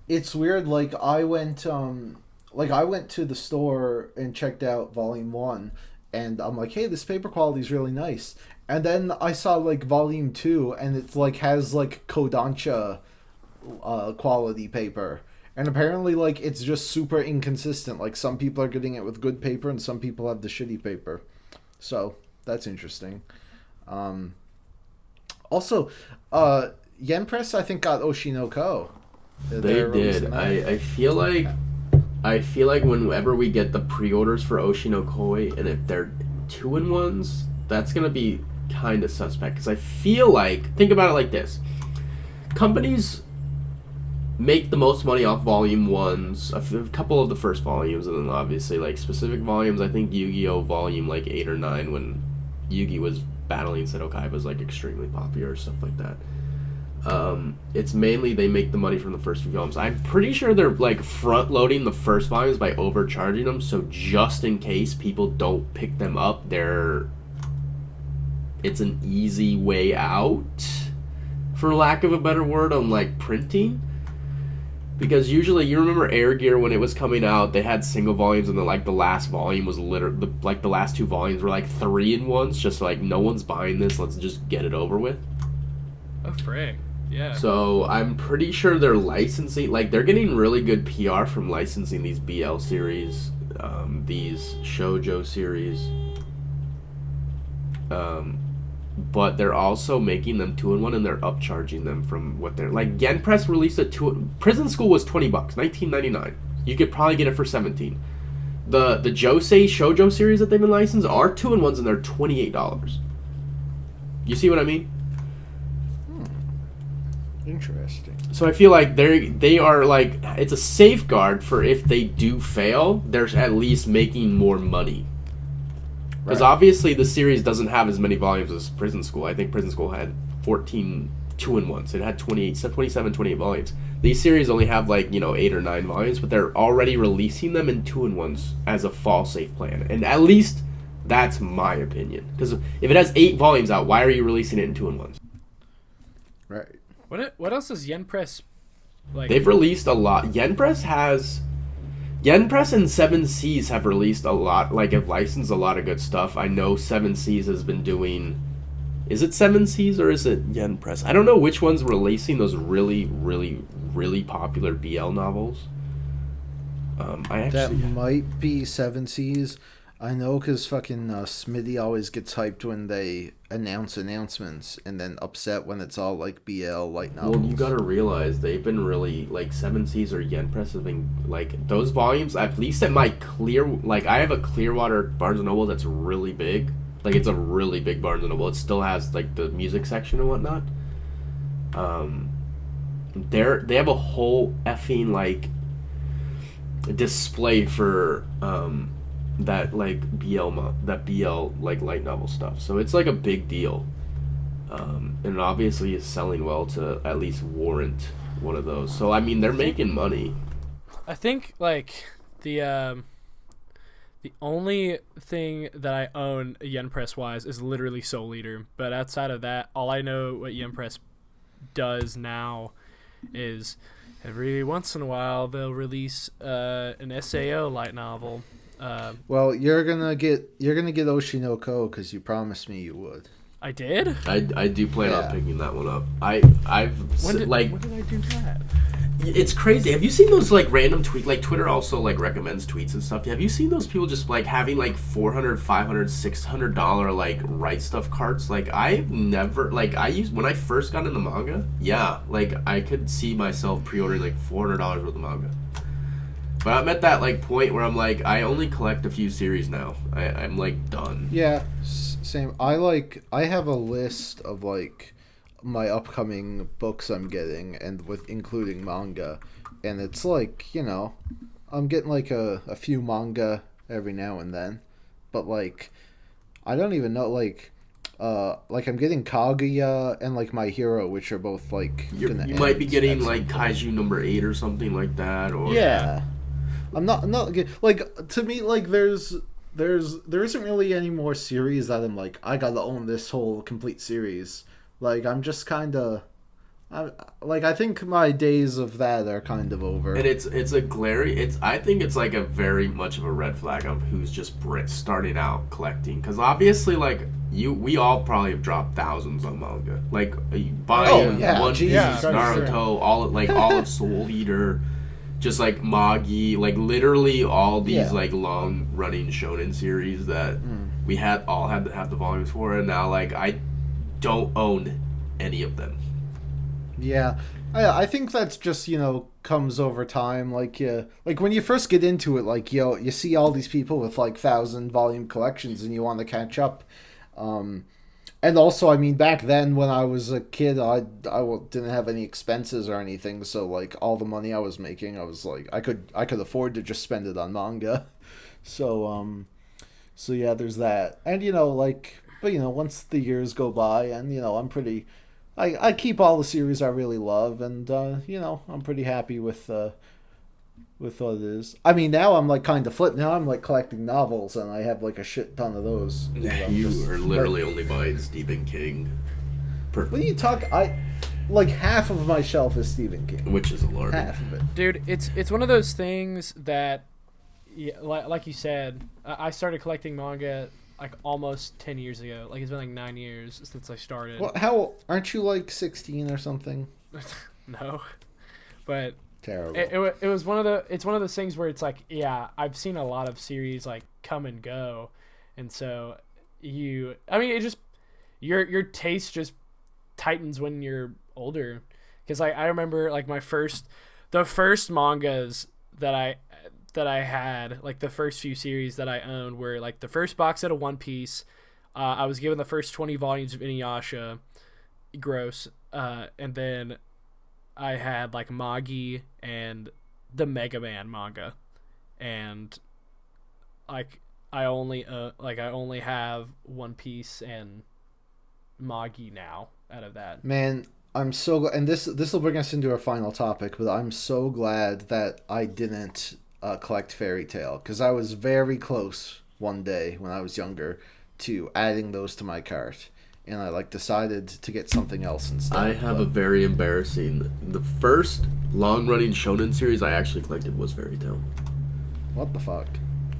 it's weird. Like I went to the store and checked out Volume 1, and I'm like, hey, this paper quality is really nice. And then I saw like volume 2, and it's like has like Kodansha quality paper. And apparently, like, it's just super inconsistent. Like, some people are getting it with good paper, and some people have the shitty paper. So that's interesting. Also, Yen Press I think got Oshinoko. They did. I feel like whenever we get the pre-orders for Oshinokoi, and if they're 2-in-1s, that's gonna be kind of suspect. Because I feel like, think about it like this: companies make the most money off volume 1s, a couple of the first volumes, and then obviously like specific volumes. I think Yu-Gi-Oh! Volume like 8 or 9, when Yugi was battling Seto was like extremely popular or stuff like that. It's mainly they make the money from the first few volumes. I'm pretty sure they're like front loading the first volumes by overcharging them, so just in case people don't pick them up, it's an easy way out, for lack of a better word, on like printing. Because usually, you remember Air Gear when it was coming out, they had single volumes, and then like the last volume was literally like the last 2 volumes were like 3-in-1s, just like no one's buying this, let's just get it over with. Oh, frig. Yeah. So I'm pretty sure they're licensing, like they're getting really good PR from licensing these BL series, these shoujo series. But they're also making them 2-in-1, and they're upcharging them from what they're like. Yen Press released it to Prison School was $20, $19.99. You could probably get it for $17. The Josei shoujo series that they've been licensed are 2-in-1s, and they're $28. You see what I mean? Interesting. So I feel like they are like, it's a safeguard for if they do fail, they're at least making more money. Because obviously the series doesn't have as many volumes as Prison School. I think Prison School had 14 2-in-1s. It had 27, 28 volumes. These series only have like, 8 or 9 volumes, but they're already releasing them in 2-in-1s as a fall safe plan. And at least that's my opinion. Because if it has 8 volumes out, why are you releasing it in 2-in-1s? Right. What else is Yen Press like? They've released a lot. Yen Press and 7 Seas have released a lot, like have licensed a lot of good stuff. I know 7 Seas has been doing, is it 7 Seas or is it Yen Press? I don't know which one's releasing those really, really, really popular BL novels. That might be 7 Seas. I know because fucking Smitty always gets hyped when they announce announcements and then upset when it's all like BL light novels. Well, you gotta realize they've been really, like 7 Seas or Yen Press have been, like, those volumes, at least at my I have a Clearwater Barnes & Noble that's really big. Like, it's a really big Barnes & Noble. It still has, like, the music section and whatnot. They have a whole effing, like, display for, that like BL like light novel stuff, so it's like a big deal, and obviously is selling well to at least warrant one of those. So I mean, they're making money. I think like the only thing that I own Yen Press wise is literally Soul Eater, but outside of that, all I know what Yen Press does now is every once in a while they'll release an SAO light novel. Well, you're gonna get Oshinoko because you promised me you would. I did? I do plan on picking that one up. When did I do that? It's crazy. Have you seen those like random tweets? Like Twitter also like recommends tweets and stuff. Have you seen those people just like having like $400, $500, $600 like Right Stuff carts? Like I've never when I first got into manga. Yeah, like I could see myself pre-ordering like $400 worth of manga. But I'm at that like point where I'm like, I only collect a few series now. I'm like done. Yeah, same. I have a list of like my upcoming books I'm getting, and with including manga, and it's like I'm getting like a few manga every now and then, but like I don't even know like I'm getting Kaguya and like My Hero, which are both like you might be getting like Kaiju number 8 or something like that, or yeah. I'm not like, to me, like there isn't really any more series that I'm like I gotta own this whole complete series. Like I'm just kind of I think my days of that are kind of over. And it's a glaring. I think it's like a very much of a red flag of who's just starting out collecting. Because obviously, like we all probably have dropped thousands on manga. Like buying One Piece, Naruto, all of Soul Eater, just like Magi, like literally all these like long running shonen series that we had to have the volumes for, and now like I don't own any of them. Yeah, I think that's just comes over time. Like when you first get into it, like you see all these people with like 1,000 volume collections, and you want to catch up. And also, I mean, back then when I was a kid, I didn't have any expenses or anything, so like all the money I was making, I was like I could afford to just spend it on manga. So yeah, there's that, and but once the years go by, and I'm pretty. I keep all the series I really love, and I'm pretty happy with what it is. I mean, now I'm like kind of flipped. Now I'm like collecting novels, and I have like a shit ton of those. You are literally only buying Stephen King. What do you talk? Like half of my shelf is Stephen King, which is alarming. Half of it, dude. It's one of those things that, like you said, I started collecting manga like almost 10 years ago. Like it's been like 9 years since I started. Well, how aren't you like 16 or something? No, but terrible. It was one of those things where it's like, yeah, I've seen a lot of series like come and go, and so it just your taste just tightens when you're older. Because I remember like the first mangas that I had, like the first few series that I owned were like the first box set of One Piece. I was given the first 20 volumes of Inuyasha, gross, and then I had like Magi and the Mega Man manga, and like I only have One Piece and Magi now out of that. Man, I'm so and this will bring us into our final topic, but I'm so glad that I didn't collect Fairy Tail, because I was very close one day when I was younger to adding those to my cart, and I decided to get something else instead. I have a very embarrassing. The first long-running shonen series I actually collected was Fairy Tail. What the fuck?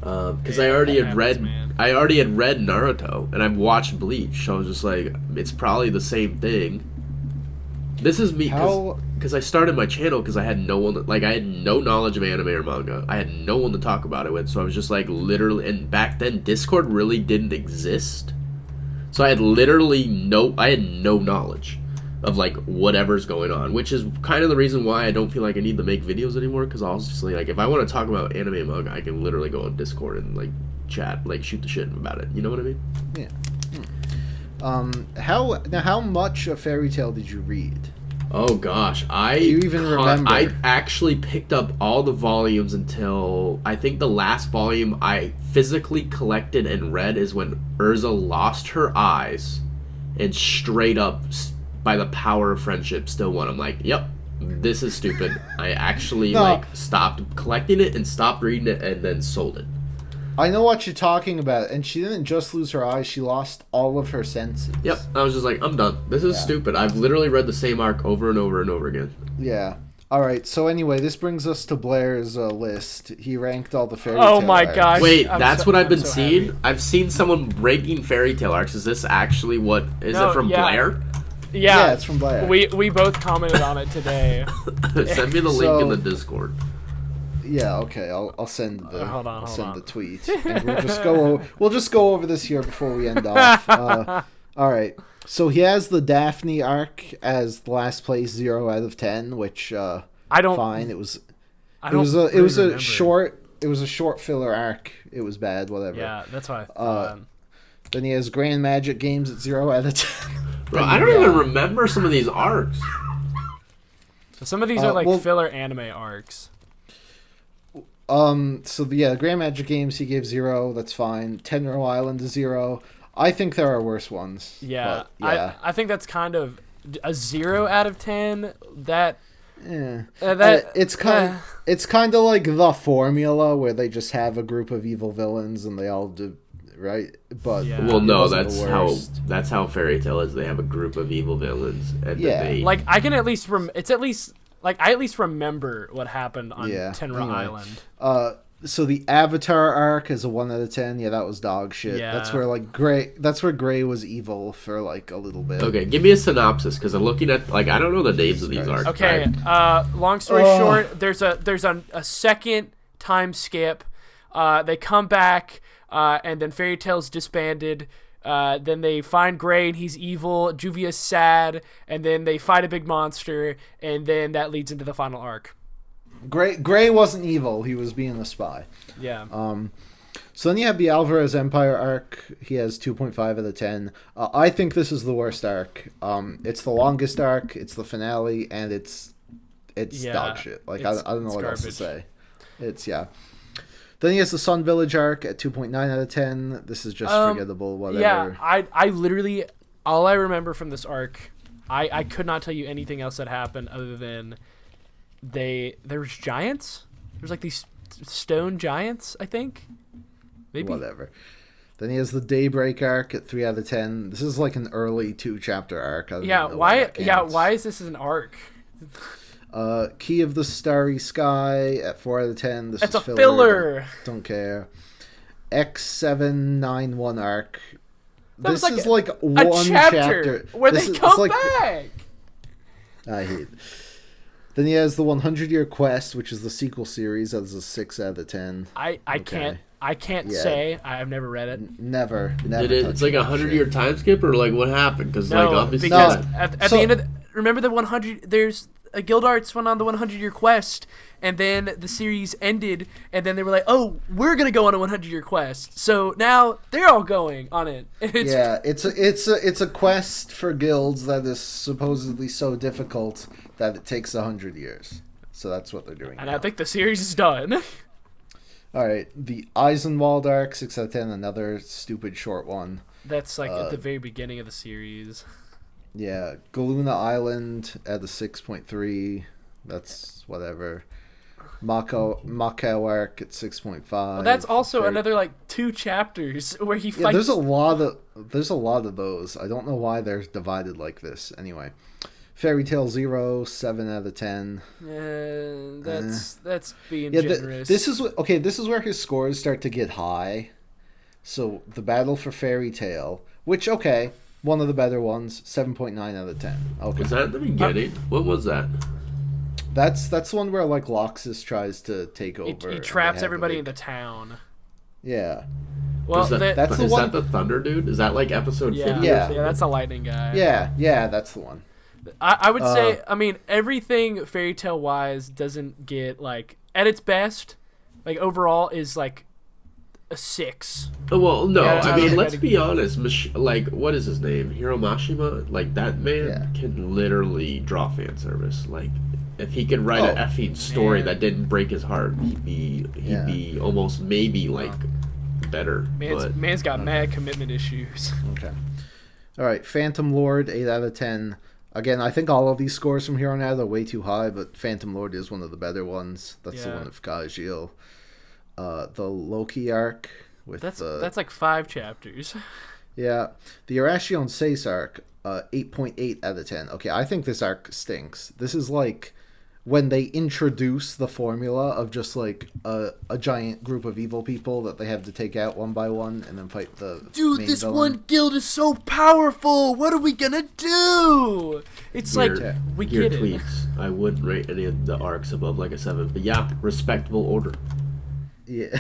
Because I already had read Naruto, and I've watched Bleach, so I was just like, it's probably the same thing. This is me because I started my channel because I had no one I had no knowledge of anime or manga. I had no one to talk about it with, so I was just like literally. And back then, Discord really didn't exist, so I had no knowledge of like whatever's going on, which is kind of the reason why I don't feel like I need to make videos anymore. Because I was just like, if I want to talk about anime and manga, I can literally go on Discord and like chat, like shoot the shit about it. You know what I mean? Yeah. How much of Fairy Tail did you read? Oh gosh, Do you even remember? I actually picked up all the volumes until I think the last volume I physically collected and read is when Urza lost her eyes, and straight up by the power of friendship still won. I'm like, yep, this is stupid. I actually stopped collecting it and stopped reading it and then sold it. I know what you're talking about, and she didn't just lose her eyes, she lost all of her senses. Yep, I was just like, I'm done. This is stupid. I've literally read the same arc over and over and over again. Yeah. Alright, so anyway, this brings us to Blair's list. He ranked all the Fairy Tail Oh my arcs. gosh. Wait, that's what I've been seeing? Happy. I've seen someone ranking Fairy Tail arcs. Is this actually what... Is it from Blair? Yeah, it's from Blair. We both commented on it today. Send me the link in the Discord. Yeah, okay. I'll send the Hold on. the tweet, and we'll just go over this here before we end off. All right. So he has the Daphne arc as the last place, 0 out of 10, which I don't. fine. It was remember. a short filler arc. It was bad. Whatever. Yeah, that's what I thought. Then he has Grand Magic Games at 0 out of 10. Bro, I don't even remember some of these arcs. Some of these are like filler anime arcs. Grand Magic Games he gave 0. That's fine. Tenro Island is 0. I think there are worse ones. Yeah, but, yeah. I think that's kind of a 0 out of 10. That. Yeah. It's kind of like The Formula, where they just have a group of evil villains and they all right? But Yeah. Well, it no, wasn't the worst. that's how Fairy Tale is. They have a group of evil villains, and Yeah. then they Like I can at least it's at least like I at least remember what happened on Tenra Anyway. Island. So the Avatar arc is a 1 out of 10. Yeah, that was dog shit. Yeah. That's where like Gray. That's where Gray was evil for like a little bit. Okay, give me a synopsis because I'm looking at like I don't know the names of these arcs. Okay. Long story short, there's a second time skip. They come back, and then Fairy Tale's disbanded. Then they find Gray and he's evil. Juvia's sad, and then they fight a big monster, and then that leads into the final arc. Gray wasn't evil. He was being a spy. Yeah. So then you have the Alvarez Empire arc. He has 2.5 out of 10. I think this is the worst arc. It's the longest arc. It's the finale, and it's dog shit. Like I don't know what else to say. Then he has the Sun Village arc at 2.9 out of 10. This is just forgettable. Whatever. Yeah. I literally all I remember from this arc, I could not tell you anything else that happened other than there was giants. There's like these stone giants, I think. Maybe. Whatever. Then he has the Daybreak arc at 3 out of 10. This is like an early 2-chapter arc. I don't even know why that counts. Why is this an arc? Key of the Starry Sky at 4 out of 10. This It's is a filler. Don't care. X791 arc. That This was is like a one chapter where This they is come like, back. I hate it. Then he has the 100-Year Quest, which is the sequel series. That is a 6 out of 10. I can't Yeah. say I've never read it. Never. It's like a 100-year time skip, or like what happened? Because like No, obviously because at the end of remember the 100. There's a Guild Arts went on the 100-year quest, and then the series ended, and then they were like, "Oh, we're gonna go on a 100-year quest." So now they're all going on it. It's a quest for guilds that is supposedly so difficult that it takes 100 years. So that's what they're doing. And now. I think the series is done. All right, the Eisenwald arc, 6 out of 10, another stupid short one. That's like at the very beginning of the series. Yeah, Galuna Island at a 6.3. That's whatever. Macau arc at 6.5. Well, that's also another like 2 chapters where he fights. Yeah, there's a lot of those. I don't know why they're divided like this. Anyway, Fairy Tale Zero, 7 out of 10. That's being generous. This is where his scores start to get high. So the Battle for Fairy Tale, which one of the better ones, 7.9 out of 10. Okay. Was that the beginning? What was that? That's the one where like Loxus tries to take over. He traps everybody in the town. Yeah. Well, is that the Thunder dude? Is that like episode 50? Yeah, that's the lightning guy. Yeah, that's the one. I would say, I mean, everything Fairy Tale wise doesn't get like at its best, like overall is like a 6. Well, no, Yeah, I mean, let's be honest. Like, what is his name? Hiro Mashima? Like, that man can literally draw fan service. Like, if he could write an effing story that didn't break his heart, he'd be almost maybe like better. Man's got mad commitment issues. Okay. All right, Phantom Lord, 8 out of 10. Again, I think all of these scores from here on out are way too high, but Phantom Lord is one of the better ones. That's the one of Gajil. The Loki arc with that's like 5 chapters. Yeah, the Arashion Seis arc, 8.8 out of 10. Okay, I think this arc stinks. This is like when they introduce the formula of just like a giant group of evil people that they have to take out one by one and then fight the main villain. One guild is so powerful. What are we gonna do? It's like we get it. Tweaks. I wouldn't rate any of the arcs above like a 7, but yeah, respectable order. Yeah.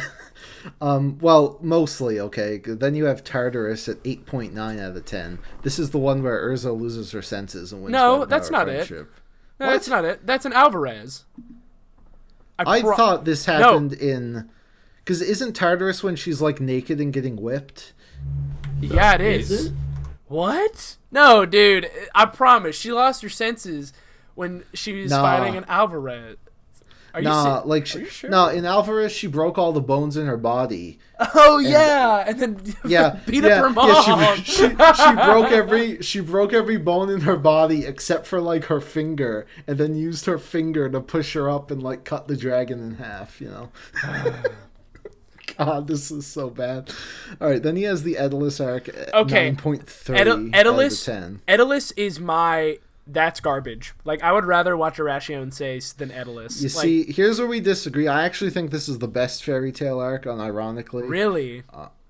Well, mostly, okay. Then you have Tartarus at 8.9 out of 10. This is the one where Urza loses her senses and wins by the that's power of not it. friendship. No, that's not it. That's an Alvarez. I thought this happened in... Because isn't Tartarus when she's, like, naked and getting whipped? Yeah, it is. Is it? What? No, dude. I promise. She lost her senses when she was fighting an Alvarez. Are you sure? No, in Alvarez, she broke all the bones in her body. Oh, and then beat up her mom. She broke every bone in her body except for like her finger, and then used her finger to push her up and like cut the dragon in half. You know. God, this is so bad. All right, then he has the Edalus arc at Okay. 9.3 out of Edalus 10. Edalus is that's garbage. Like, I would rather watch Arashio and Seis than Edalus. You see, here's where we disagree. I actually think this is the best fairy tale arc, unironically. Really?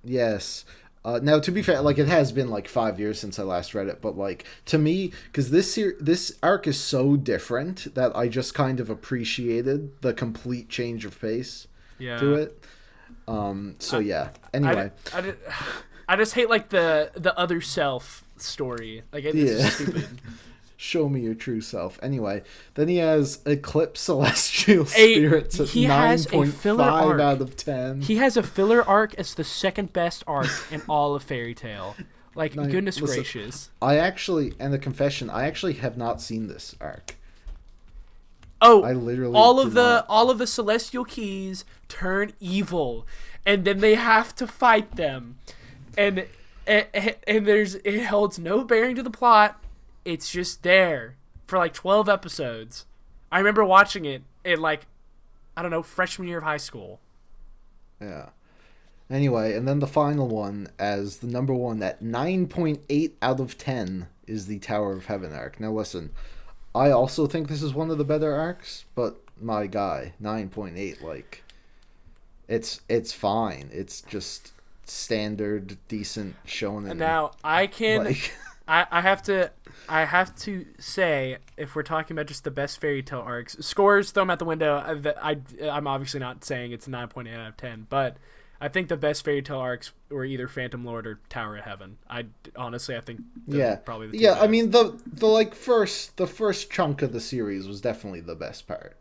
Yes. Now, to be fair, like, it has been like 5 years since I last read it, but like, to me, because this arc is so different that I just kind of appreciated the complete change of pace to it. So yeah. Anyway, I just hate like the other self story. Like, it's just stupid. Show me your true self. Anyway, then he has Eclipse Celestial Spirits at 9.5 out of 10. He has a filler arc as the second best arc in all of Fairy Tail. Like, goodness gracious. I actually have not seen this arc. Oh, I literally all of the celestial keys turn evil, and then they have to fight them, and it holds no bearing to the plot. It's just there for like 12 episodes. I remember watching it in like, I don't know, freshman year of high school. Yeah. Anyway, and then the final one as the number one at 9.8 out of 10 is the Tower of Heaven arc. Now listen, I also think this is one of the better arcs, but my guy, 9.8, like, it's fine. It's just standard, decent shonen. Now, I can... Like, I have to say, if we're talking about just the best fairy tale arcs, scores, throw them out the window. I'm obviously not saying it's 9.8 out of 10, but I think the best fairy tale arcs were either Phantom Lord or Tower of Heaven. Honestly, I think probably the two best. I mean the first chunk of the series was definitely the best part.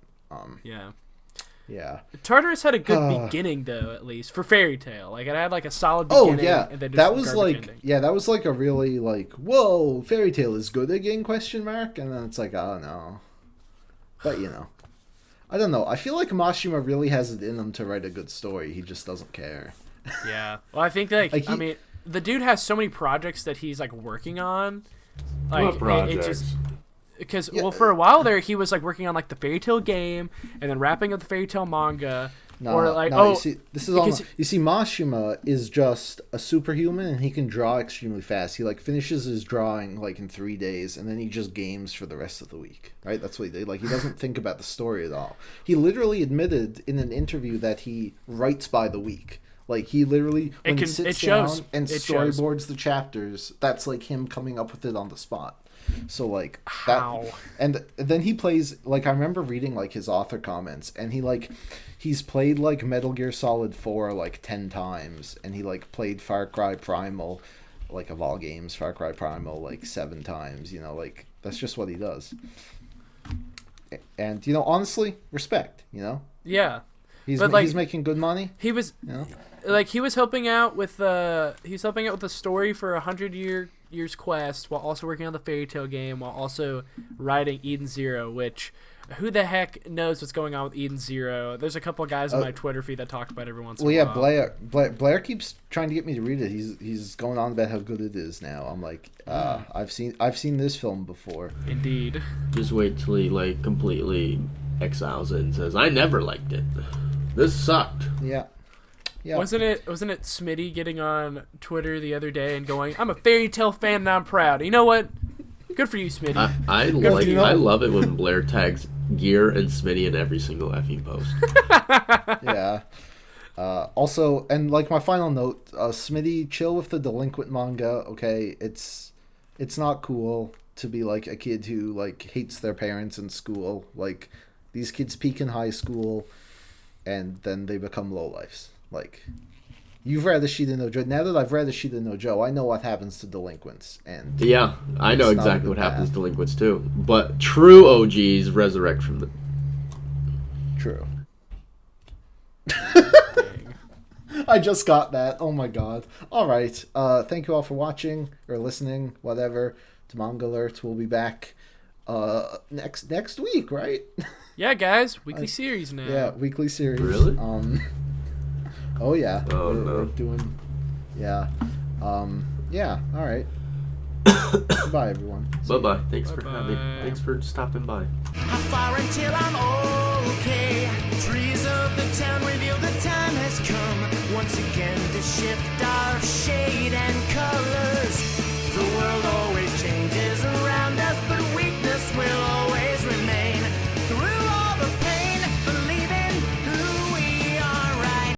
Yeah. Tartarus had a good beginning, though, at least for Fairy Tail. Like, it had like a solid beginning. Oh yeah, and then just that was like ending. that was like a really like, whoa, Fairy Tail is good again ? And then it's like, oh no. But I don't know. I feel like Mashima really has it in him to write a good story. He just doesn't care. Yeah. Well, I think I mean, the dude has so many projects that he's like working on. Like, What projects? It just, because for a while there he was like working on like the Fairy Tail game and then wrapping up the Fairy Tail manga. You see, this is all. You see, Mashima is just a superhuman, and he can draw extremely fast. He like finishes his drawing like in 3 days, and then he just games for the rest of the week. Right? That's what he did. Like, he doesn't think about the story at all. He literally admitted in an interview that he writes by the week. Like, he literally he sits down and storyboards the chapters, that's like him coming up with it on the spot. So like how? And then he plays, like, I remember reading like his author comments, and he's played like Metal Gear Solid 4 like 10 times, and he like played Far Cry Primal, like, of all games, Far Cry Primal like 7 times. Like, that's just what he does. And honestly, respect. Yeah. He's making good money. He was he was helping out with the story for 100 Years Quest, while also working on the Fairy Tail game, while also writing Eden Zero, which, who the heck knows what's going on with Eden Zero? There's a couple of guys on my Twitter feed that talk about it every once in a while. Blair keeps trying to get me to read it. He's going on about how good it is now. I'm like, I've seen this film before. Indeed. Just wait till he like completely exiles it and says, "I never liked it. This sucked." Yeah. Yeah. Wasn't it Smitty getting on Twitter the other day and going, "I'm a Fairy Tail fan and I'm proud." You know what? Good for you, Smitty. I love it when Blair tags Gear and Smitty in every single effing post. Yeah. Also, and like my final note, Smitty, chill with the delinquent manga. Okay, it's not cool to be like a kid who like hates their parents in school. Like, these kids peak in high school, and then they become lowlifes. Like, you've read Ashita no Joe. Now that I've read Ashita no Joe, I know what happens to delinquents. And yeah, I know exactly what happens to delinquents too. But true OGs resurrect from the... True. I just got that. Oh my god. Alright. Thank you all for watching or listening, whatever, to Manga Alerts. We'll be back next week, right? Yeah, guys. Weekly series now. Yeah, weekly series. Really? Oh yeah. Oh no. We're doing. Yeah. Yeah. All right. Bye everyone. Bye bye. Thanks Bye-bye. for stopping by. How far until I'm old? okay. Trees of the town reveal the time has come once again to shift our shade and color.